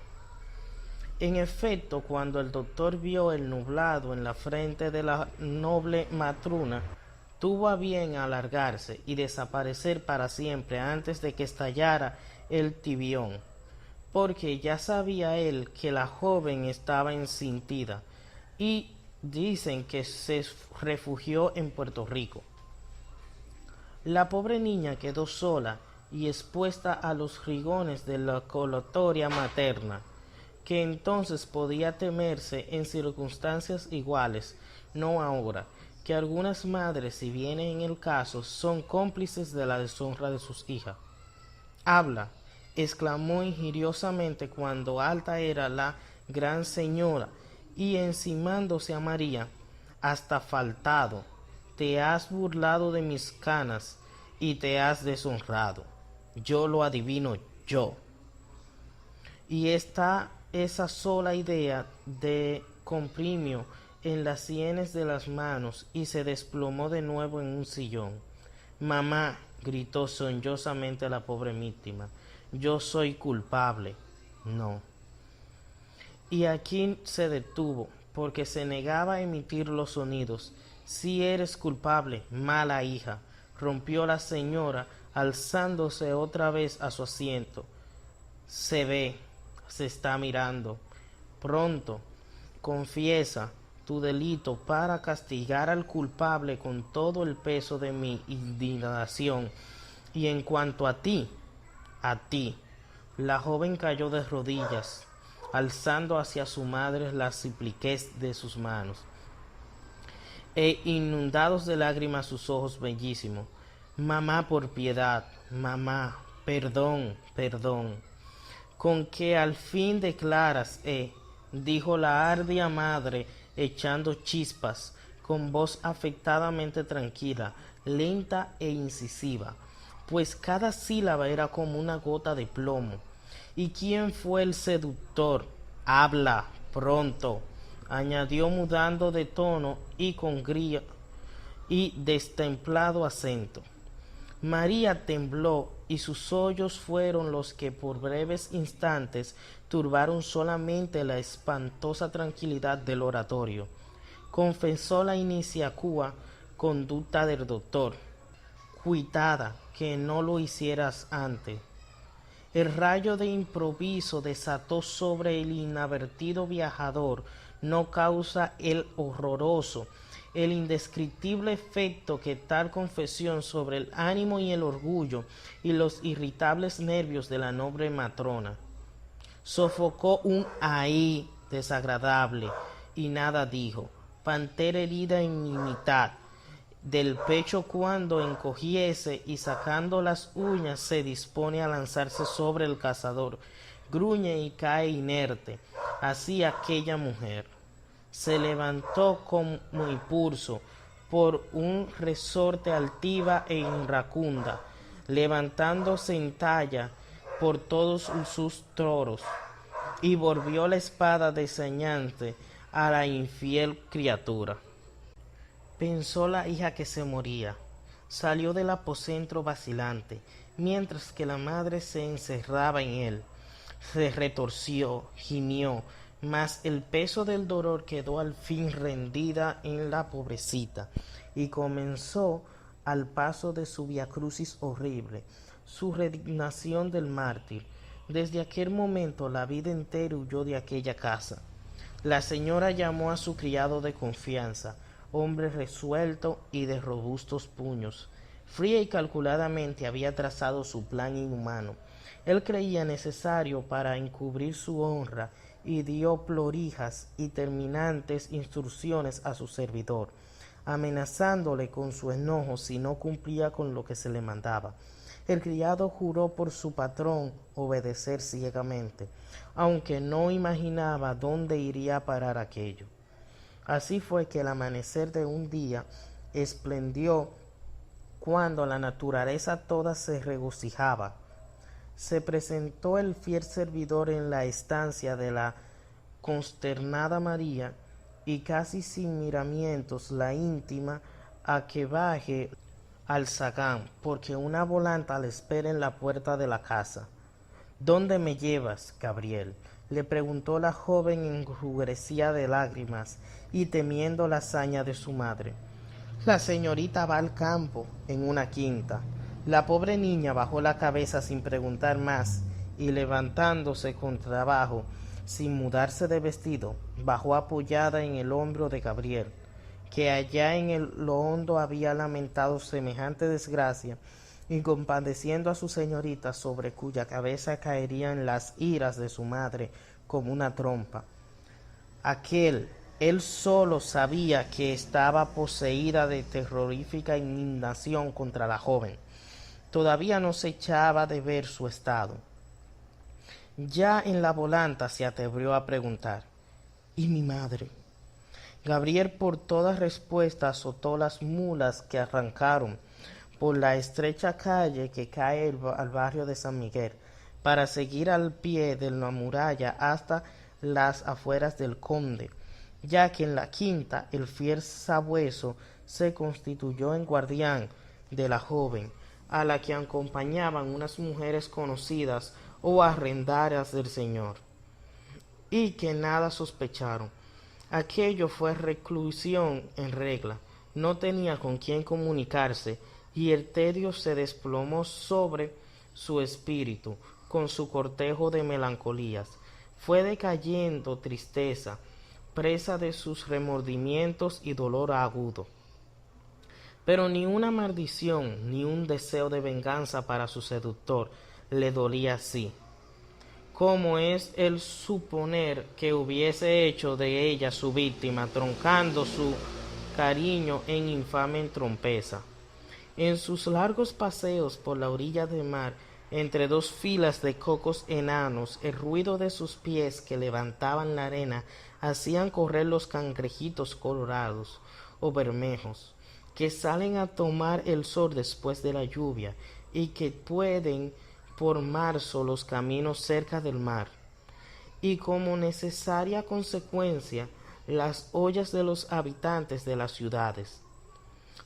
S1: En efecto, cuando el doctor vio el nublado en la frente de la noble matrona, tuvo a bien alargarse y desaparecer para siempre antes de que estallara el tibión, porque ya sabía él que la joven estaba ensintida, y dicen que se refugió en Puerto Rico. La pobre niña quedó sola y expuesta a los rigones de la colatoria materna, que entonces podía temerse en circunstancias iguales, no ahora, que algunas madres, si bien en el caso, son cómplices de la deshonra de sus hijas. Habla, exclamó injuriosamente cuando alta era la gran señora, y encimándose a María, hasta faltado, te has burlado de mis canas y te has deshonrado. Yo lo adivino, yo. Y esa sola idea de comprimió en las sienes de las manos y se desplomó de nuevo en un sillón. Mamá, gritó sollozosamente la pobre víctima, yo soy culpable. No. Y aquí se detuvo, porque se negaba a emitir los sonidos. Si eres culpable, mala hija, rompió la señora, alzándose otra vez a su asiento. Se ve, se está mirando. Pronto, confiesa tu delito para castigar al culpable con todo el peso de mi indignación. Y en cuanto a ti, la joven cayó de rodillas, alzando hacia su madre la supliquez de sus manos, e inundados de lágrimas sus ojos bellísimos. Mamá, por piedad, mamá, perdón, perdón. Con que al fin declaras, dijo la ardua madre, echando chispas, con voz afectadamente tranquila, lenta e incisiva, pues cada sílaba era como una gota de plomo. ¿Y quién fue el seductor? Habla pronto, añadió mudando de tono y con grillo y destemplado acento. María tembló y sus hoyos fueron los que por breves instantes turbaron solamente la espantosa tranquilidad del oratorio. Confesó la iniciacua conducta del doctor. Cuitada que no lo hicieras antes. El rayo de improviso desató sobre el inadvertido viajador no causa el horroroso, el indescriptible efecto que tal confesión sobre el ánimo y el orgullo y los irritables nervios de la noble matrona. Sofocó un ahí desagradable y nada dijo. Pantera herida en mi mitad del pecho cuando encogiese y sacando las uñas se dispone a lanzarse sobre el cazador. Gruñe y cae inerte. Así aquella mujer se levantó como impulso por un resorte altiva e iracunda, levantándose en talla por todos sus toros, y volvió la espada desañante a la infiel criatura. Pensó la hija que se moría. Salió del aposento vacilante, mientras que la madre se encerraba en él. Se retorció, gimió, mas el peso del dolor quedó al fin rendida en la pobrecita, y comenzó, al paso de su viacrucis horrible, su resignación del mártir. Desde aquel momento la vida entera huyó de aquella casa. La señora llamó a su criado de confianza, hombre resuelto y de robustos puños. Fría y calculadamente había trazado su plan inhumano. Él creía necesario para encubrir su honra y dio prolijas y terminantes instrucciones a su servidor, amenazándole con su enojo si no cumplía con lo que se le mandaba. El criado juró por su patrón obedecer ciegamente, aunque no imaginaba dónde iría a parar aquello. Así fue que el amanecer de un día esplendió cuando la naturaleza toda se regocijaba. Se presentó el fiel servidor en la estancia de la consternada María y casi sin miramientos la intima a que baje al zagán, porque una volanta le espera en la puerta de la casa. ¿Dónde me llevas, Gabriel?, le preguntó la joven enrubrecida de lágrimas y temiendo la hazaña de su madre. La señorita va al campo, en una quinta. La pobre niña bajó la cabeza sin preguntar más y levantándose con trabajo, sin mudarse de vestido, bajó apoyada en el hombro de Gabriel, que allá en lo hondo había lamentado semejante desgracia, y compadeciendo a su señorita, sobre cuya cabeza caerían las iras de su madre como una trompa. Él solo sabía que estaba poseída de terrorífica indignación contra la joven. Todavía no se echaba de ver su estado. Ya en la volanta se atrevió a preguntar: ¿y mi madre? Gabriel por toda respuesta azotó las mulas que arrancaron por la estrecha calle que cae al barrio de San Miguel, para seguir al pie de la muralla hasta las afueras del Conde, ya que en la quinta el fiel sabueso se constituyó en guardián de la joven, a la que acompañaban unas mujeres conocidas o arrendadas del señor, y que nada sospecharon. Aquello fue reclusión en regla, no tenía con quién comunicarse, y el tedio se desplomó sobre su espíritu con su cortejo de melancolías. Fue decayendo tristeza, presa de sus remordimientos y dolor agudo. Pero ni una maldición ni un deseo de venganza para su seductor le dolía así, como es el suponer que hubiese hecho de ella su víctima, troncando su cariño en infame trompeza. En sus largos paseos por la orilla del mar, entre dos filas de cocos enanos, el ruido de sus pies que levantaban la arena hacían correr los cangrejitos colorados o bermejos, que salen a tomar el sol después de la lluvia y que pueden por marzo los caminos cerca del mar, y como necesaria consecuencia las ollas de los habitantes de las ciudades.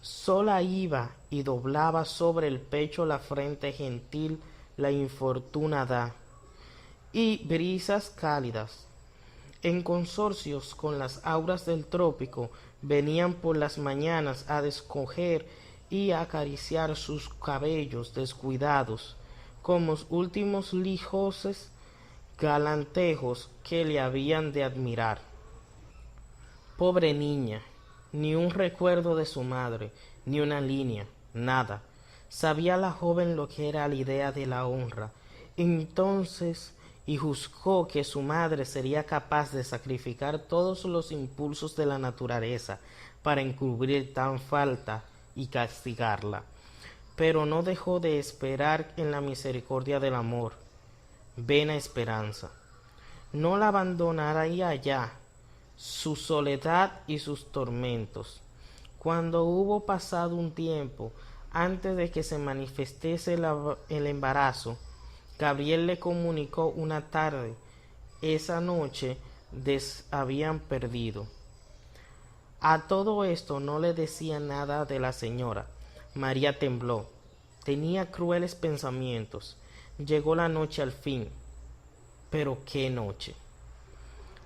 S1: Sola iba y doblaba sobre el pecho la frente gentil la infortunada, y brisas cálidas, en consorcios con las auras del trópico, venían por las mañanas a descoger y a acariciar sus cabellos descuidados, como últimos lijoses galantejos que le habían de admirar. Pobre niña, ni un recuerdo de su madre, ni una línea, nada. Sabía la joven lo que era la idea de la honra. Entonces, y juzgó que su madre sería capaz de sacrificar todos los impulsos de la naturaleza para encubrir tan falta y castigarla. Pero no dejó de esperar en la misericordia del amor. Vena esperanza. No la abandonaría ya, su soledad y sus tormentos. Cuando hubo pasado un tiempo, antes de que se manifestase el embarazo, Gabriel le comunicó una tarde, esa noche habían perdido. A todo esto no le decía nada de la señora. María tembló, tenía crueles pensamientos. Llegó la noche al fin. Pero qué noche.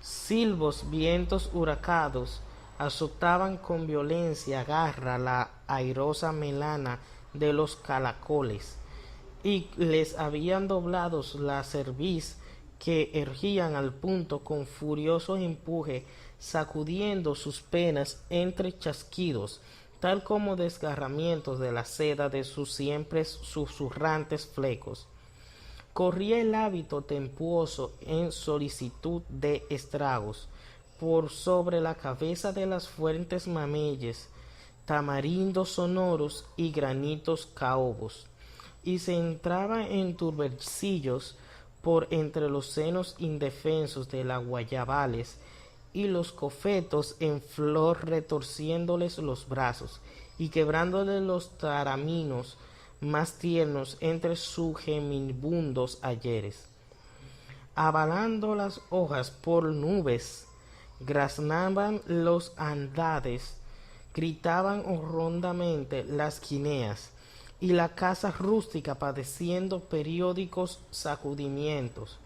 S1: Silbos, vientos huracados azotaban con violencia garra la airosa melana de los caracoles, y les habían doblado la cerviz, que erguían al punto con furioso empuje, sacudiendo sus penas entre chasquidos, tal como desgarramientos de la seda de sus siempre susurrantes flecos. Corría el hábito tempuoso en solicitud de estragos por sobre la cabeza de las fuertes mameyes, tamarindos sonoros y granitos caobos, y se entraba en tubercillos por entre los senos indefensos de las guayabales y los cofetos en flor, retorciéndoles los brazos y quebrándoles los taraminos más tiernos entre sus gemibundos ayeres. Avalando las hojas por nubes, graznaban los andades, gritaban hondamente las guineas, y la casa rústica padeciendo periódicos sacudimientos,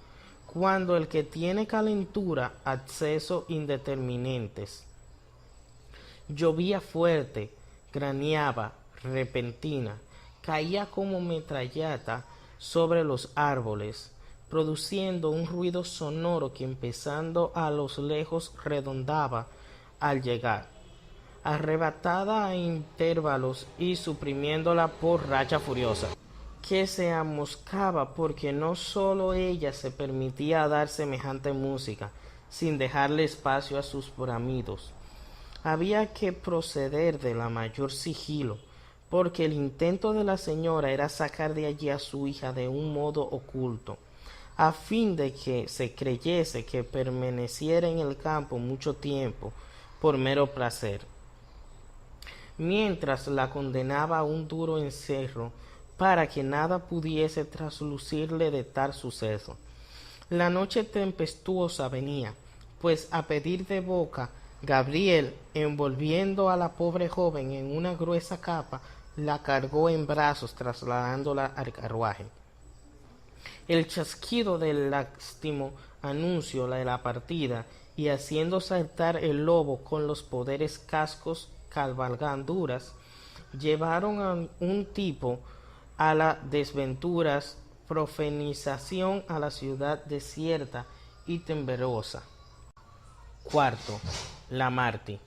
S1: cuando el que tiene calentura, acceso indeterminentes. Llovía fuerte, graneaba, repentina, caía como metralleta sobre los árboles, produciendo un ruido sonoro que empezando a los lejos redondaba al llegar, arrebatada a intervalos y suprimiéndola por racha furiosa, que se amoscaba porque no sólo ella se permitía dar semejante música, sin dejarle espacio a sus bramidos. Había que proceder de la mayor sigilo, porque el intento de la señora era sacar de allí a su hija de un modo oculto, a fin de que se creyese que permaneciera en el campo mucho tiempo por mero placer, mientras la condenaba a un duro encierro, para que nada pudiese traslucirle de tal suceso. La noche tempestuosa venía, pues a pedir de boca, Gabriel, envolviendo a la pobre joven en una gruesa capa, la cargó en brazos, trasladándola al carruaje. El chasquido del lástimo anuncio de la partida, y haciendo saltar el lobo con los poderes cascos cabalgaduras, llevaron a un tipo a la desventuras, profanización a la ciudad desierta y temerosa. Cuarto, la Marti.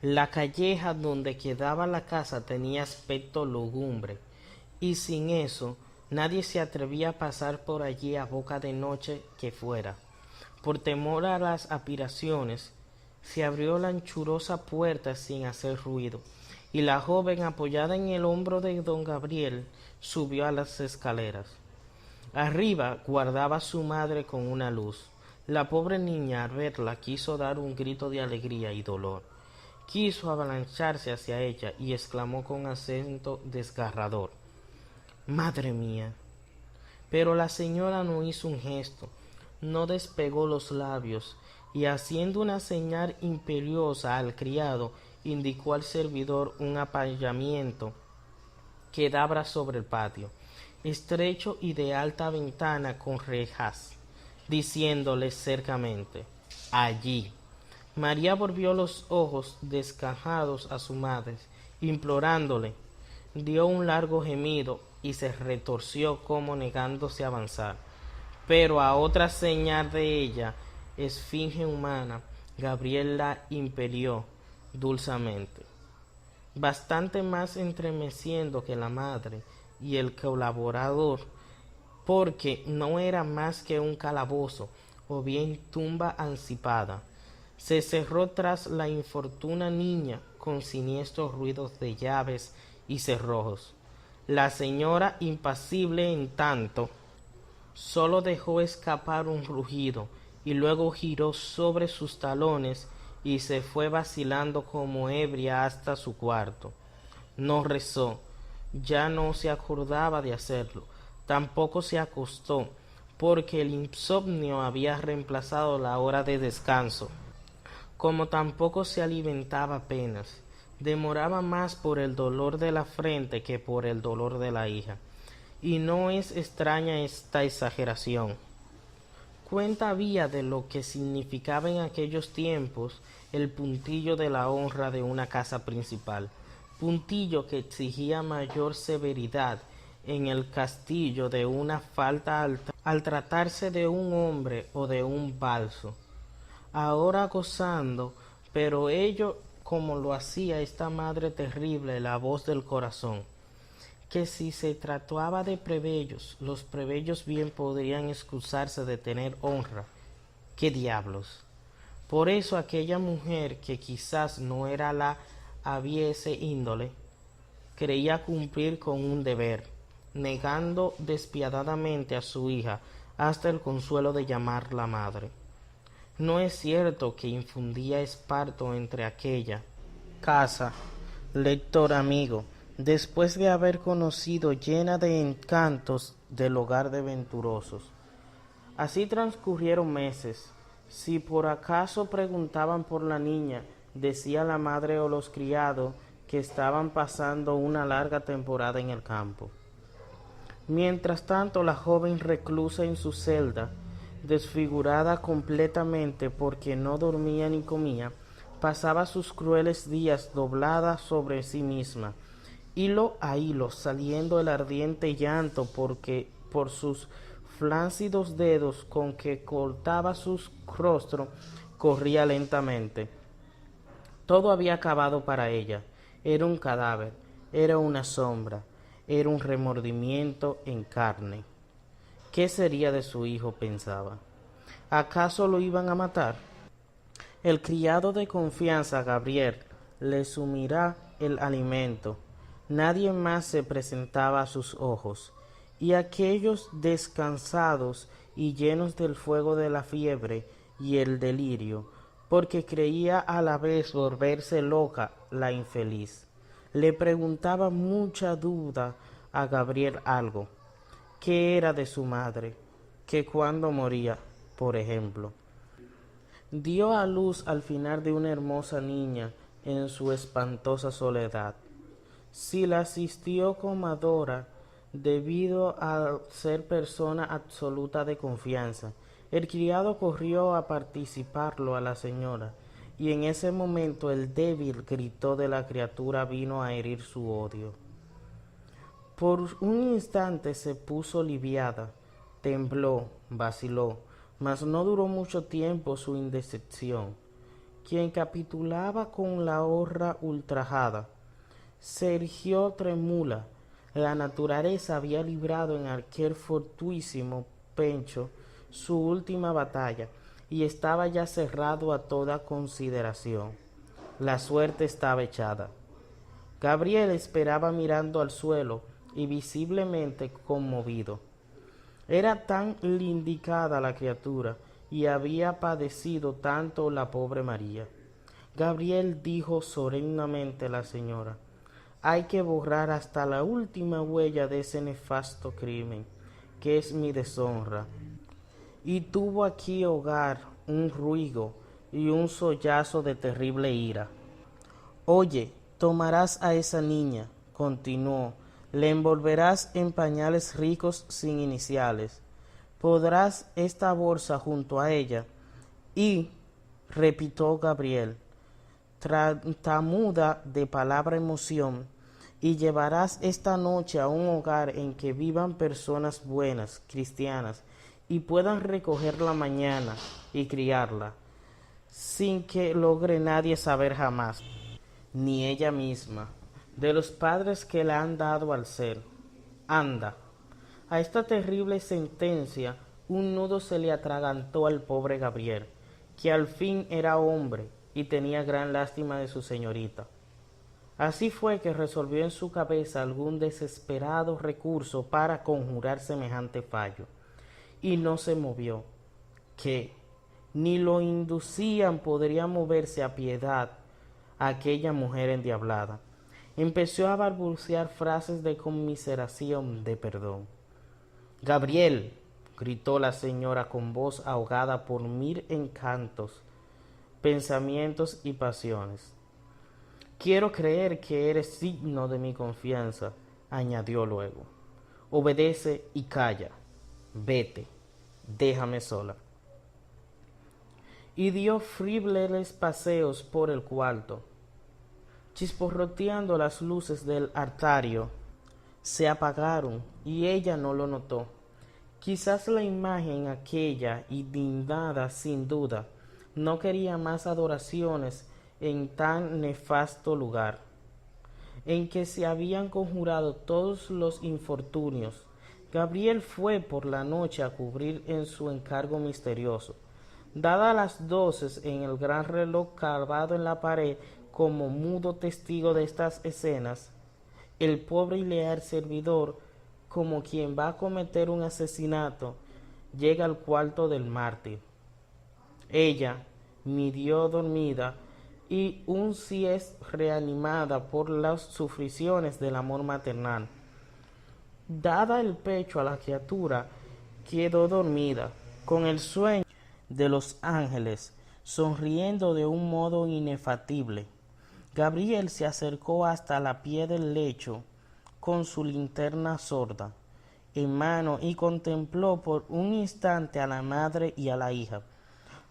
S1: La calleja donde quedaba la casa tenía aspecto lúgubre, y sin eso nadie se atrevía a pasar por allí a boca de noche que fuera. Por temor a las aspiraciones, se abrió la anchurosa puerta sin hacer ruido, y la joven, apoyada en el hombro de don Gabriel, subió a las escaleras. Arriba guardaba su madre con una luz. La pobre niña, al verla, quiso dar un grito de alegría y dolor. Quiso avalancharse hacia ella y exclamó con acento desgarrador: «¡Madre mía!». Pero la señora no hizo un gesto, no despegó los labios, y haciendo una señal imperiosa al criado, indicó al servidor un apartamiento que daba sobre el patio, estrecho y de alta ventana con rejas, diciéndole cercamente: allí. María volvió los ojos descajados a su madre, implorándole. Dio un largo gemido y se retorció como negándose a avanzar. Pero a otra señal de ella, esfinge humana, Gabriel la impelió dulcemente, bastante más entremeciendo que la madre y el colaborador, porque no era más que un calabozo o bien tumba anticipada. Se cerró tras la infortuna niña con siniestros ruidos de llaves y cerrojos. La señora, impasible en tanto, sólo dejó escapar un rugido y luego giró sobre sus talones y se fue vacilando como ebria hasta su cuarto. No rezó, ya no se acordaba de hacerlo, tampoco se acostó, porque el insomnio había reemplazado la hora de descanso. Como tampoco se alimentaba apenas, demoraba más por el dolor de la frente que por el dolor de la hija. Y no es extraña esta exageración. Cuenta había de lo que significaba en aquellos tiempos el puntillo de la honra de una casa principal, puntillo que exigía mayor severidad en el castillo de una falta al tratarse de un hombre o de un balso. Ahora gozando, pero ello como lo hacía esta madre terrible, la voz del corazón, que si se trataba de plebeyos, los plebeyos bien podrían excusarse de tener honra. ¡Qué diablos! Por eso aquella mujer, que quizás no era la aviese índole, creía cumplir con un deber, negando despiadadamente a su hija hasta el consuelo de llamarla madre. No es cierto que infundía espanto entre aquella casa, lector amigo, después de haber conocido llena de encantos del hogar de venturosos. Así transcurrieron meses. Si por acaso preguntaban por la niña, decía la madre o los criados que estaban pasando una larga temporada en el campo. Mientras tanto, la joven reclusa en su celda, desfigurada completamente porque no dormía ni comía, pasaba sus crueles días doblada sobre sí misma, hilo a hilo, saliendo el ardiente llanto porque por sus flácidos dedos con que cortaba su rostro corría lentamente. Todo había acabado para ella. Era un cadáver, era una sombra, era un remordimiento en carne. ¿Qué sería de su hijo?, pensaba. ¿Acaso lo iban a matar? El criado de confianza, Gabriel, le sumirá el alimento. Nadie más se presentaba a sus ojos, y aquellos descansados y llenos del fuego de la fiebre y el delirio, porque creía a la vez volverse loca la infeliz. Le preguntaba mucha duda a Gabriel algo. ¿Qué era de su madre? ¿Que cuándo moría, por ejemplo? Dio a luz al final de una hermosa niña en su espantosa soledad. Si la asistió Comadora, debido a ser persona absoluta de confianza, el criado corrió a participarlo a la señora, y en ese momento el débil grito de la criatura vino a herir su odio. Por un instante se puso liviada, tembló, vaciló, mas no duró mucho tiempo su indecisión. Quien capitulaba con la honra ultrajada, se erigió trémula. La naturaleza había librado en aquel fortuísimo pecho su última batalla, y estaba ya cerrado a toda consideración. La suerte estaba echada. Gabriel esperaba mirando al suelo y visiblemente conmovido. Era tan lindicada la criatura y había padecido tanto la pobre María. Gabriel, dijo solemnemente la señora, hay que borrar hasta la última huella de ese nefasto crimen, que es mi deshonra. Y tuvo aquí hogar un ruido y un sollazo de terrible ira. Oye, tomarás a esa niña, continuó, le envolverás en pañales ricos sin iniciales, pondrás esta bolsa junto a ella y, repitió Gabriel, tartamuda de palabra emoción, y llevarás esta noche a un hogar en que vivan personas buenas, cristianas, y puedan recogerla mañana y criarla, sin que logre nadie saber jamás, ni ella misma, de los padres que la han dado al ser. Anda. A esta terrible sentencia un nudo se le atragantó al pobre Gabriel, que al fin era hombre y tenía gran lástima de su señorita. Así fue que resolvió en su cabeza algún desesperado recurso para conjurar semejante fallo, y no se movió, que ni lo inducían podría moverse a piedad aquella mujer endiablada. Empezó a balbucear frases de conmiseración, de perdón. Gabriel, gritó la señora con voz ahogada por mil encantos, pensamientos y pasiones. Quiero creer que eres digno de mi confianza, añadió luego. Obedece y calla. Vete, déjame sola. Y dio frivoles paseos por el cuarto. Chisporroteando las luces del altario, se apagaron y ella no lo notó. Quizás la imagen aquella, indignada sin duda, no quería más adoraciones en tan nefasto lugar, en que se habían conjurado todos los infortunios. Gabriel fue por la noche a cubrir en su encargo misterioso. Dadas las 12 en el gran reloj clavado en la pared como mudo testigo de estas escenas, el pobre y leal servidor, como quien va a cometer un asesinato, llega al cuarto del mártir. Ella, medio dormida y un sies reanimada por las sufriciones del amor maternal. Dada el pecho a la criatura, quedó dormida, con el sueño de los ángeles, sonriendo de un modo inefatible. Gabriel se acercó hasta la pie del lecho con su linterna sorda en mano y contempló por un instante a la madre y a la hija.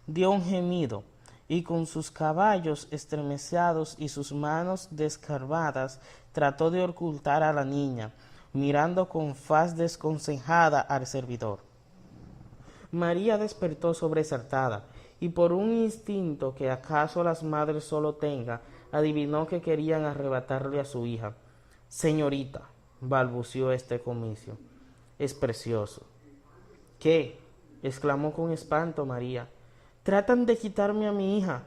S1: Dio un gemido y con sus caballos estremecidos y sus manos descarvadas trató de ocultar a la niña, mirando con faz desconsejada al servidor. María despertó sobresaltada y por un instinto que acaso las madres solo tengan, adivinó que querían arrebatarle a su hija. Señorita, balbuceó este comicio, es precioso. ¿Qué? Exclamó con espanto María. Tratan de quitarme a mi hija.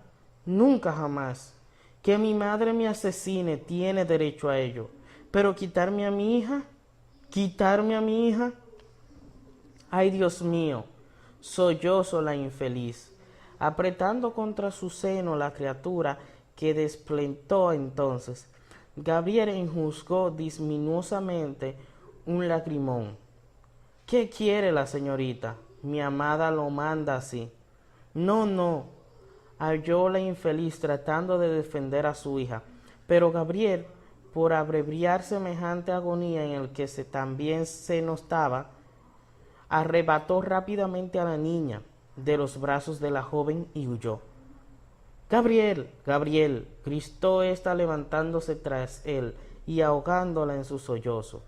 S1: Nunca jamás. Que mi madre me asesine tiene derecho a ello. Pero quitarme a mi hija, quitarme a mi hija. Ay, Dios mío, sollozó la infeliz, apretando contra su seno la criatura que desplentó entonces. Gabriel enjuzgó diminuosamente un lagrimón. ¿Qué quiere la señorita? Mi amada lo manda así. No, no, halló la infeliz tratando de defender a su hija, pero Gabriel, por abreviar semejante agonía en el que también se notaba, arrebató rápidamente a la niña de los brazos de la joven y huyó. Gabriel, Gabriel, gritó ésta levantándose tras él y ahogándola en su sollozo.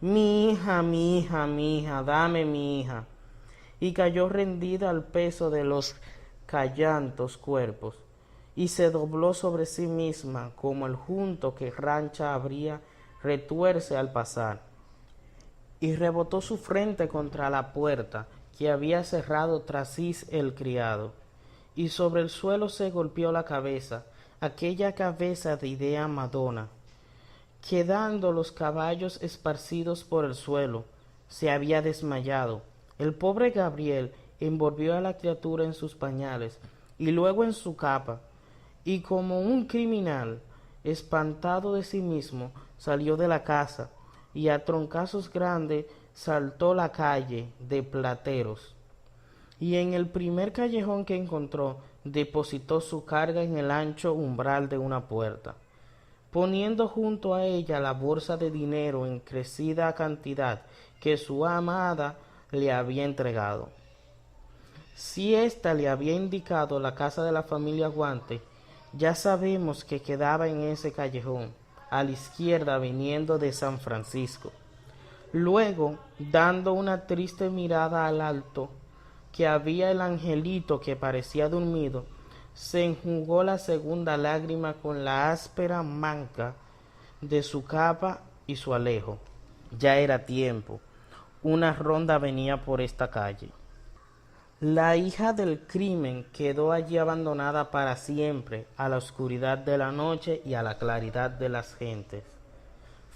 S1: Mi hija, mi hija, mi hija, dame mi hija. Y cayó rendida al peso de los callantos cuerpos, y se dobló sobre sí misma como el junco que rancha abría retuerce al pasar, y rebotó su frente contra la puerta que había cerrado tras sí el criado, y sobre el suelo se golpeó la cabeza, aquella cabeza de idea madona, quedando los caballos esparcidos por el suelo, se había desmayado. El pobre Gabriel envolvió a la criatura en sus pañales y luego en su capa, y como un criminal, espantado de sí mismo, salió de la casa y a troncazos grandes saltó la calle de Plateros, y en el primer callejón que encontró depositó su carga en el ancho umbral de una puerta. poniendo junto a ella la bolsa de dinero en crecida cantidad que su amada le había entregado. Si ésta le había indicado la casa de la familia Guante, ya sabemos que quedaba en ese callejón, a la izquierda viniendo de San Francisco. Luego, dando una triste mirada al alto, que había el angelito que parecía dormido, se enjugó la segunda lágrima con la áspera manga de su capa y su alejo. Ya era tiempo. Una ronda venía por esta calle. La hija del crimen quedó allí abandonada para siempre a la oscuridad de la noche y a la claridad de las gentes.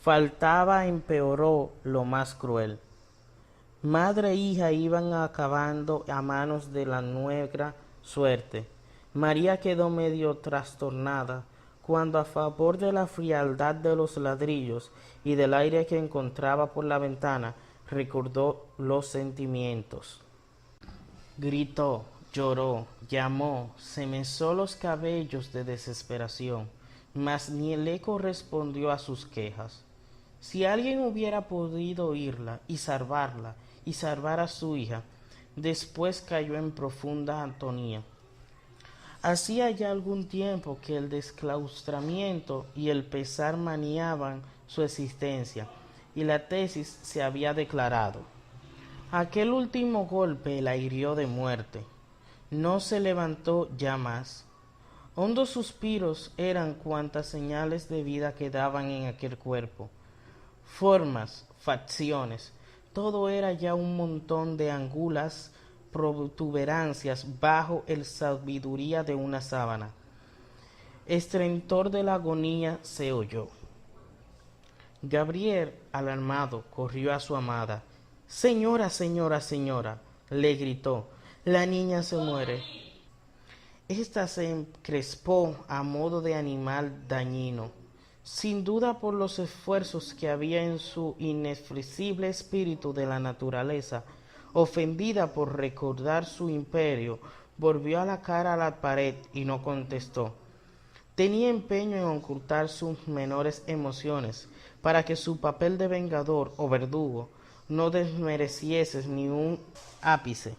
S1: Faltaba empeoró lo más cruel. Madre e hija iban acabando a manos de la negra suerte. María quedó medio trastornada cuando, a favor de la frialdad de los ladrillos y del aire que encontraba por la ventana, recordó los sentimientos. Gritó, lloró, llamó, se mesó los cabellos de desesperación, mas ni el eco respondió a sus quejas. Si alguien hubiera podido oírla y salvar a su hija, después cayó en profunda atonía. Hacía ya algún tiempo que el desclaustramiento y el pesar maniaban su existencia, y la tesis se había declarado. Aquel último golpe la hirió de muerte. No se levantó ya más. Hondos suspiros eran cuantas señales de vida quedaban en aquel cuerpo. Formas, facciones, todo era ya un montón de angulas protuberancias bajo el sabiduría de una sábana. Estentor de la agonía se oyó. Gabriel, alarmado, corrió a su amada. Señora, señora, señora, le gritó, la niña se muere. Esta se encrespó a modo de animal dañino, sin duda por los esfuerzos que había en su inexpresible espíritu de la naturaleza. Ofendida por recordar su imperio, volvió la cara a la pared y no contestó. Tenía empeño en ocultar sus menores emociones, para que su papel de vengador o verdugo no desmereciese ni un ápice.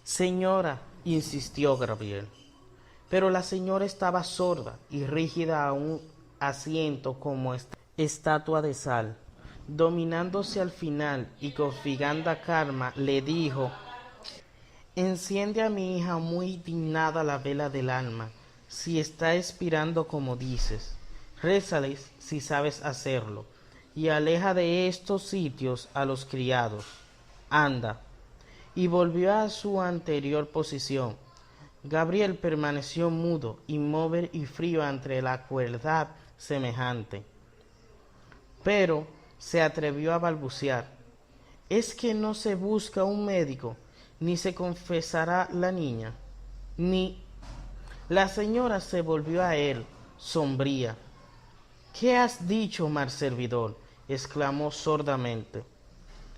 S1: Señora, insistió Gabriel. Pero la señora estaba sorda y rígida a un asiento como estatua de sal. Dominándose al final y con figanda calma, le dijo: enciende a mi hija muy indignada la vela del alma, si está expirando como dices. Rézales si sabes hacerlo, y aleja de estos sitios a los criados. Anda. Y volvió a su anterior posición. Gabriel permaneció mudo, inmóvil y frío ante la crueldad semejante. Pero se atrevió a balbucear. ¿Es que no se busca un médico, ni se confesará la niña? Ni... La señora se volvió a él, sombría. ¿Qué has dicho, mal servidor?, exclamó sordamente.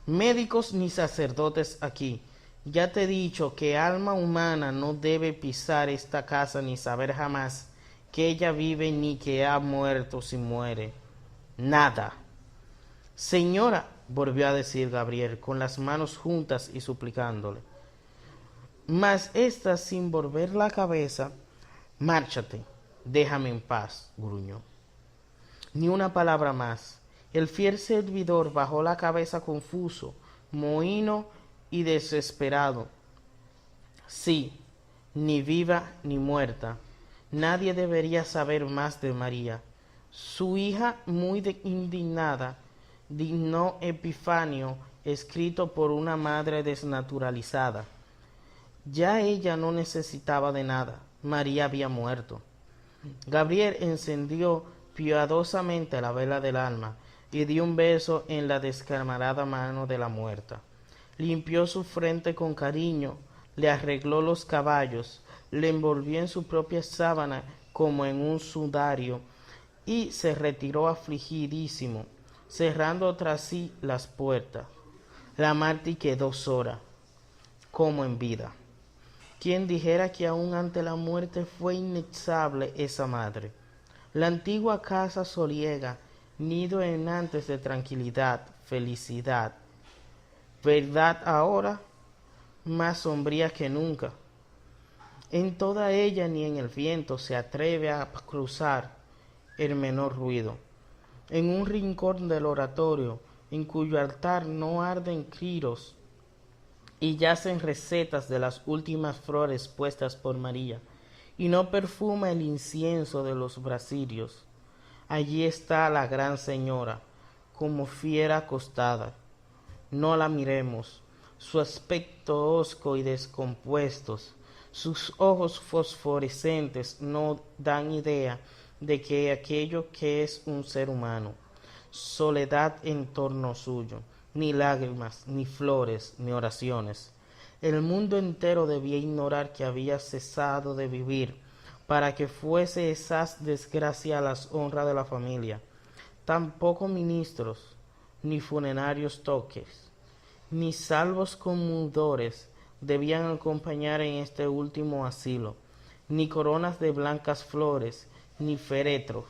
S1: Médicos ni sacerdotes aquí. Ya te he dicho que alma humana no debe pisar esta casa ni saber jamás que ella vive ni que ha muerto si muere. Nada. Señora, volvió a decir Gabriel con las manos juntas y suplicándole. Mas ésta, sin volver la cabeza, márchate, déjame en paz, gruñó. Ni una palabra más. El fiel servidor bajó la cabeza confuso, mohíno y desesperado. Sí, ni viva ni muerta. Nadie debería saber más de María. Su hija, muy indignada, dignó Epifanio, escrito por una madre desnaturalizada. Ya ella no necesitaba de nada. María había muerto. Gabriel encendió piadosamente la vela del alma y dio un beso en la descamarada mano de la muerta. Limpió su frente con cariño, le arregló los caballos, le envolvió en su propia sábana como en un sudario y se retiró afligidísimo, cerrando tras sí las puertas. La mártir quedó sola, como en vida. Quien dijera que aun ante la muerte fue inexable esa madre. La antigua casa soliega, nido en antes de tranquilidad, felicidad, verdad ahora más sombría que nunca. En toda ella ni en el viento se atreve a cruzar el menor ruido. En un rincón del oratorio, en cuyo altar no arden criros y yacen recetas de las últimas flores puestas por María, y no perfuma el incienso de los brasilios. Allí está la gran señora, como fiera acostada. No la miremos, su aspecto hosco y descompuestos, sus ojos fosforescentes no dan idea de que aquello que es un ser humano. Soledad en torno suyo, ni lágrimas, ni flores, ni oraciones. El mundo entero debía ignorar que había cesado de vivir, para que fuese esa desgracia la honra de la familia. Tampoco ministros, ni funerarios toques, ni salvos comudores debían acompañar en este último asilo, ni coronas de blancas flores, ni féretros,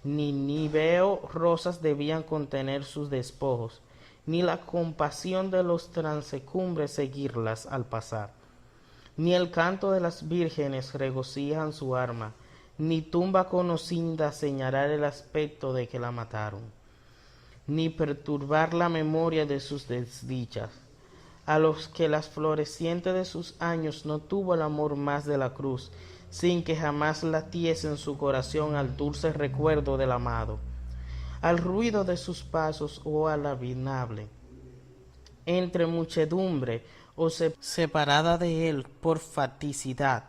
S1: ni veo rosas debían contener sus despojos, ni la compasión de los transecumbres seguirlas al pasar, ni el canto de las vírgenes regocijan su arma, ni tumba conocida señalar el aspecto de que la mataron, ni perturbar la memoria de sus desdichas. A los que las florecientes de sus años no tuvo el amor más de la cruz, sin que jamás latiese en su corazón al dulce recuerdo del amado, al ruido de sus pasos o al abominable, entre muchedumbre o separada de él por faticidad,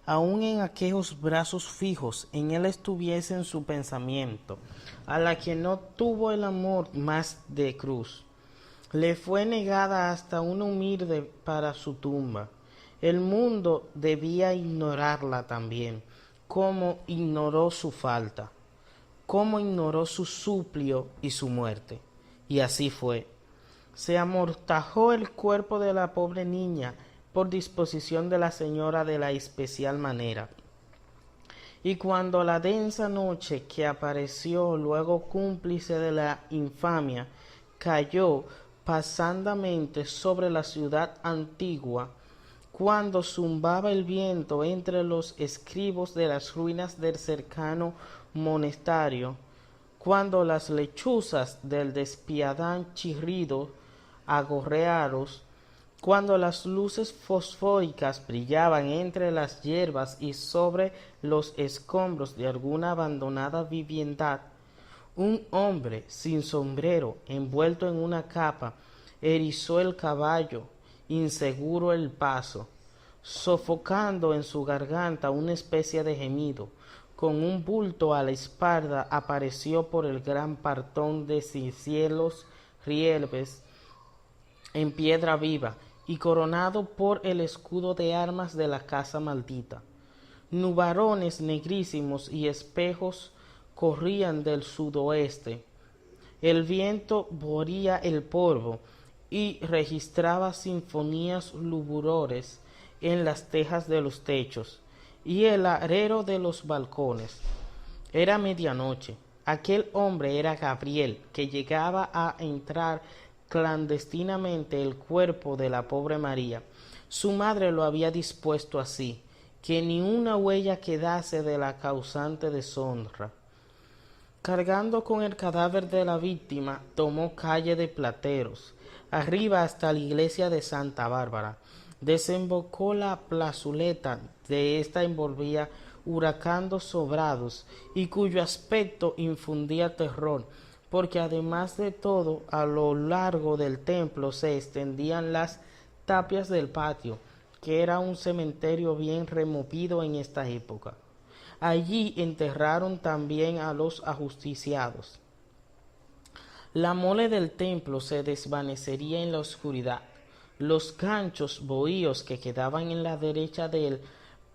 S1: aun en aquellos brazos fijos en él estuviese en su pensamiento, a la que no tuvo el amor más de cruz. Le fue negada hasta una humilde para su tumba. El mundo debía ignorarla también, como ignoró su falta, como ignoró su suplio y su muerte. Y así fue. Se amortajó el cuerpo de la pobre niña por disposición de la señora de la especial manera. Y cuando la densa noche que apareció luego cómplice de la infamia cayó pasadamente sobre la ciudad antigua, cuando zumbaba el viento entre los estribos de las ruinas del cercano monasterio, cuando las lechuzas del despiadado chirrido agorreados, cuando las luces fosfóricas brillaban entre las hierbas y sobre los escombros de alguna abandonada vivienda, un hombre sin sombrero, envuelto en una capa, erizó el caballo, inseguro el paso, sofocando en su garganta una especie de gemido. Con un bulto a la espalda apareció por el gran partón de cielos relieves en piedra viva y coronado por el escudo de armas de la casa maldita. Nubarones negrísimos y espejos corrían del sudoeste. El viento boría el polvo y registraba sinfonías lúgubres en las tejas de los techos y el arero de los balcones. Era medianoche. Aquel hombre era Gabriel, que llegaba a entrar clandestinamente el cuerpo de la pobre María. Su madre lo había dispuesto así, que ni una huella quedase de la causante deshonra. Cargando con el cadáver de la víctima, tomó calle de Plateros, arriba hasta la iglesia de Santa Bárbara. Desembocó la plazoleta de esta envolvía huracanes sobrados y cuyo aspecto infundía terror, porque además de todo a lo largo del templo se extendían las tapias del patio, que era un cementerio bien removido en esta época. Allí enterraron también a los ajusticiados. La mole del templo se desvanecería en la oscuridad. Los ganchos bohíos que quedaban en la derecha de él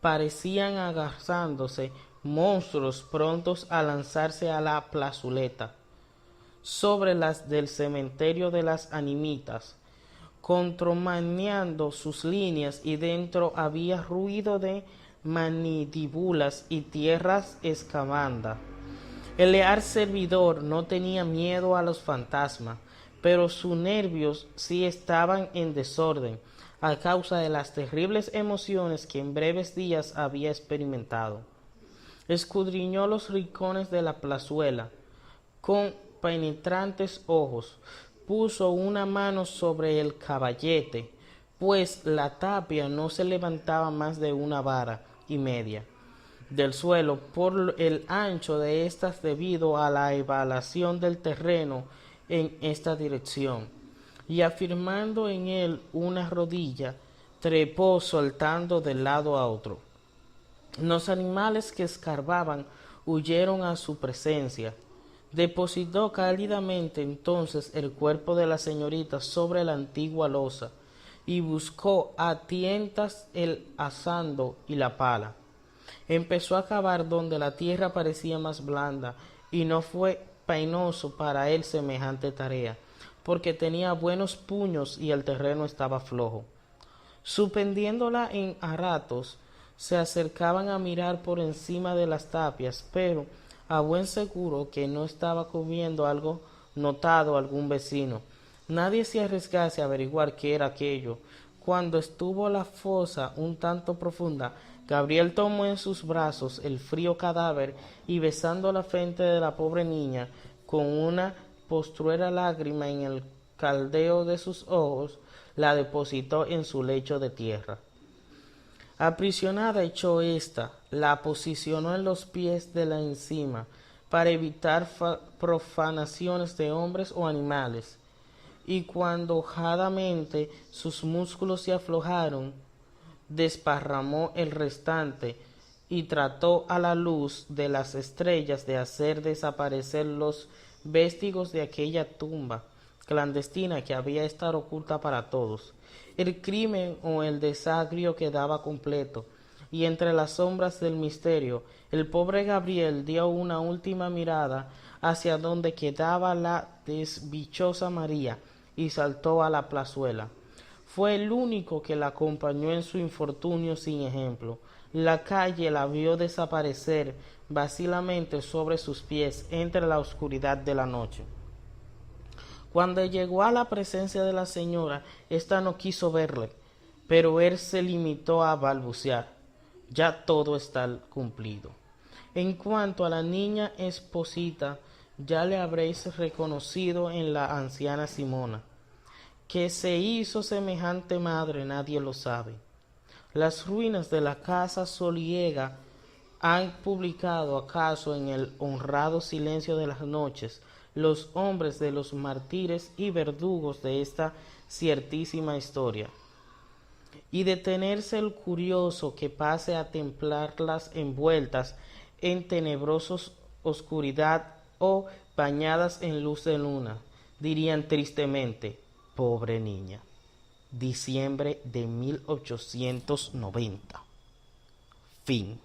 S1: parecían agazándose monstruos prontos a lanzarse a la plazoleta. Sobre las del cementerio de las animitas, contromaneando sus líneas, y dentro había ruido de mandíbulas y tierras excavadas. El leal servidor no tenía miedo a los fantasmas, pero sus nervios sí estaban en desorden a causa de las terribles emociones que en breves días había experimentado. Escudriñó los rincones de la plazuela con penetrantes ojos, puso una mano sobre el caballete, pues la tapia no se levantaba más de una vara y media del suelo por el ancho de estas debido a la elevación del terreno en esta dirección, y afirmando en él una rodilla, trepó saltando de lado a otro. Los animales que escarbaban huyeron a su presencia. Depositó cálidamente entonces el cuerpo de la señorita sobre la antigua losa y buscó a tientas el asando y la pala. Empezó a cavar donde la tierra parecía más blanda, y no fue penoso para él semejante tarea, porque tenía buenos puños y el terreno estaba flojo. Suspendiéndola en a ratos, se acercaban a mirar por encima de las tapias, pero a buen seguro que no estaba comiendo algo notado algún vecino. Nadie se arriesgase a averiguar qué era aquello. Cuando estuvo la fosa un tanto profunda, Gabriel tomó en sus brazos el frío cadáver y, besando la frente de la pobre niña con una postrera lágrima en el caldeo de sus ojos, la depositó en su lecho de tierra. Aprisionada echó ésta, la posicionó en los pies de la encima para evitar profanaciones de hombres o animales, y cuando hojadamente sus músculos se aflojaron, desparramó el restante y trató a la luz de las estrellas de hacer desaparecer los vestigios de aquella tumba clandestina que había estar oculta para todos. El crimen o el desagrio quedaba completo, y entre las sombras del misterio, el pobre Gabriel dio una última mirada hacia donde quedaba la desdichosa María y saltó a la plazuela. Fue el único que la acompañó en su infortunio sin ejemplo. La calle la vio desaparecer vacilamente sobre sus pies entre la oscuridad de la noche. Cuando llegó a la presencia de la señora, ésta no quiso verle, pero él se limitó a balbucear: ya todo está cumplido. En cuanto a la niña esposita, ya le habréis reconocido en la anciana Simona. Que se hizo semejante madre nadie lo sabe. Las ruinas de la casa Soliega han publicado acaso en el honrado silencio de las noches los hombres de los mártires y verdugos de esta ciertísima historia, y detenerse el curioso que pase a templarlas envueltas en tenebrosos oscuridad o bañadas en luz de luna, dirían tristemente: pobre niña. Diciembre de 1890. Fin.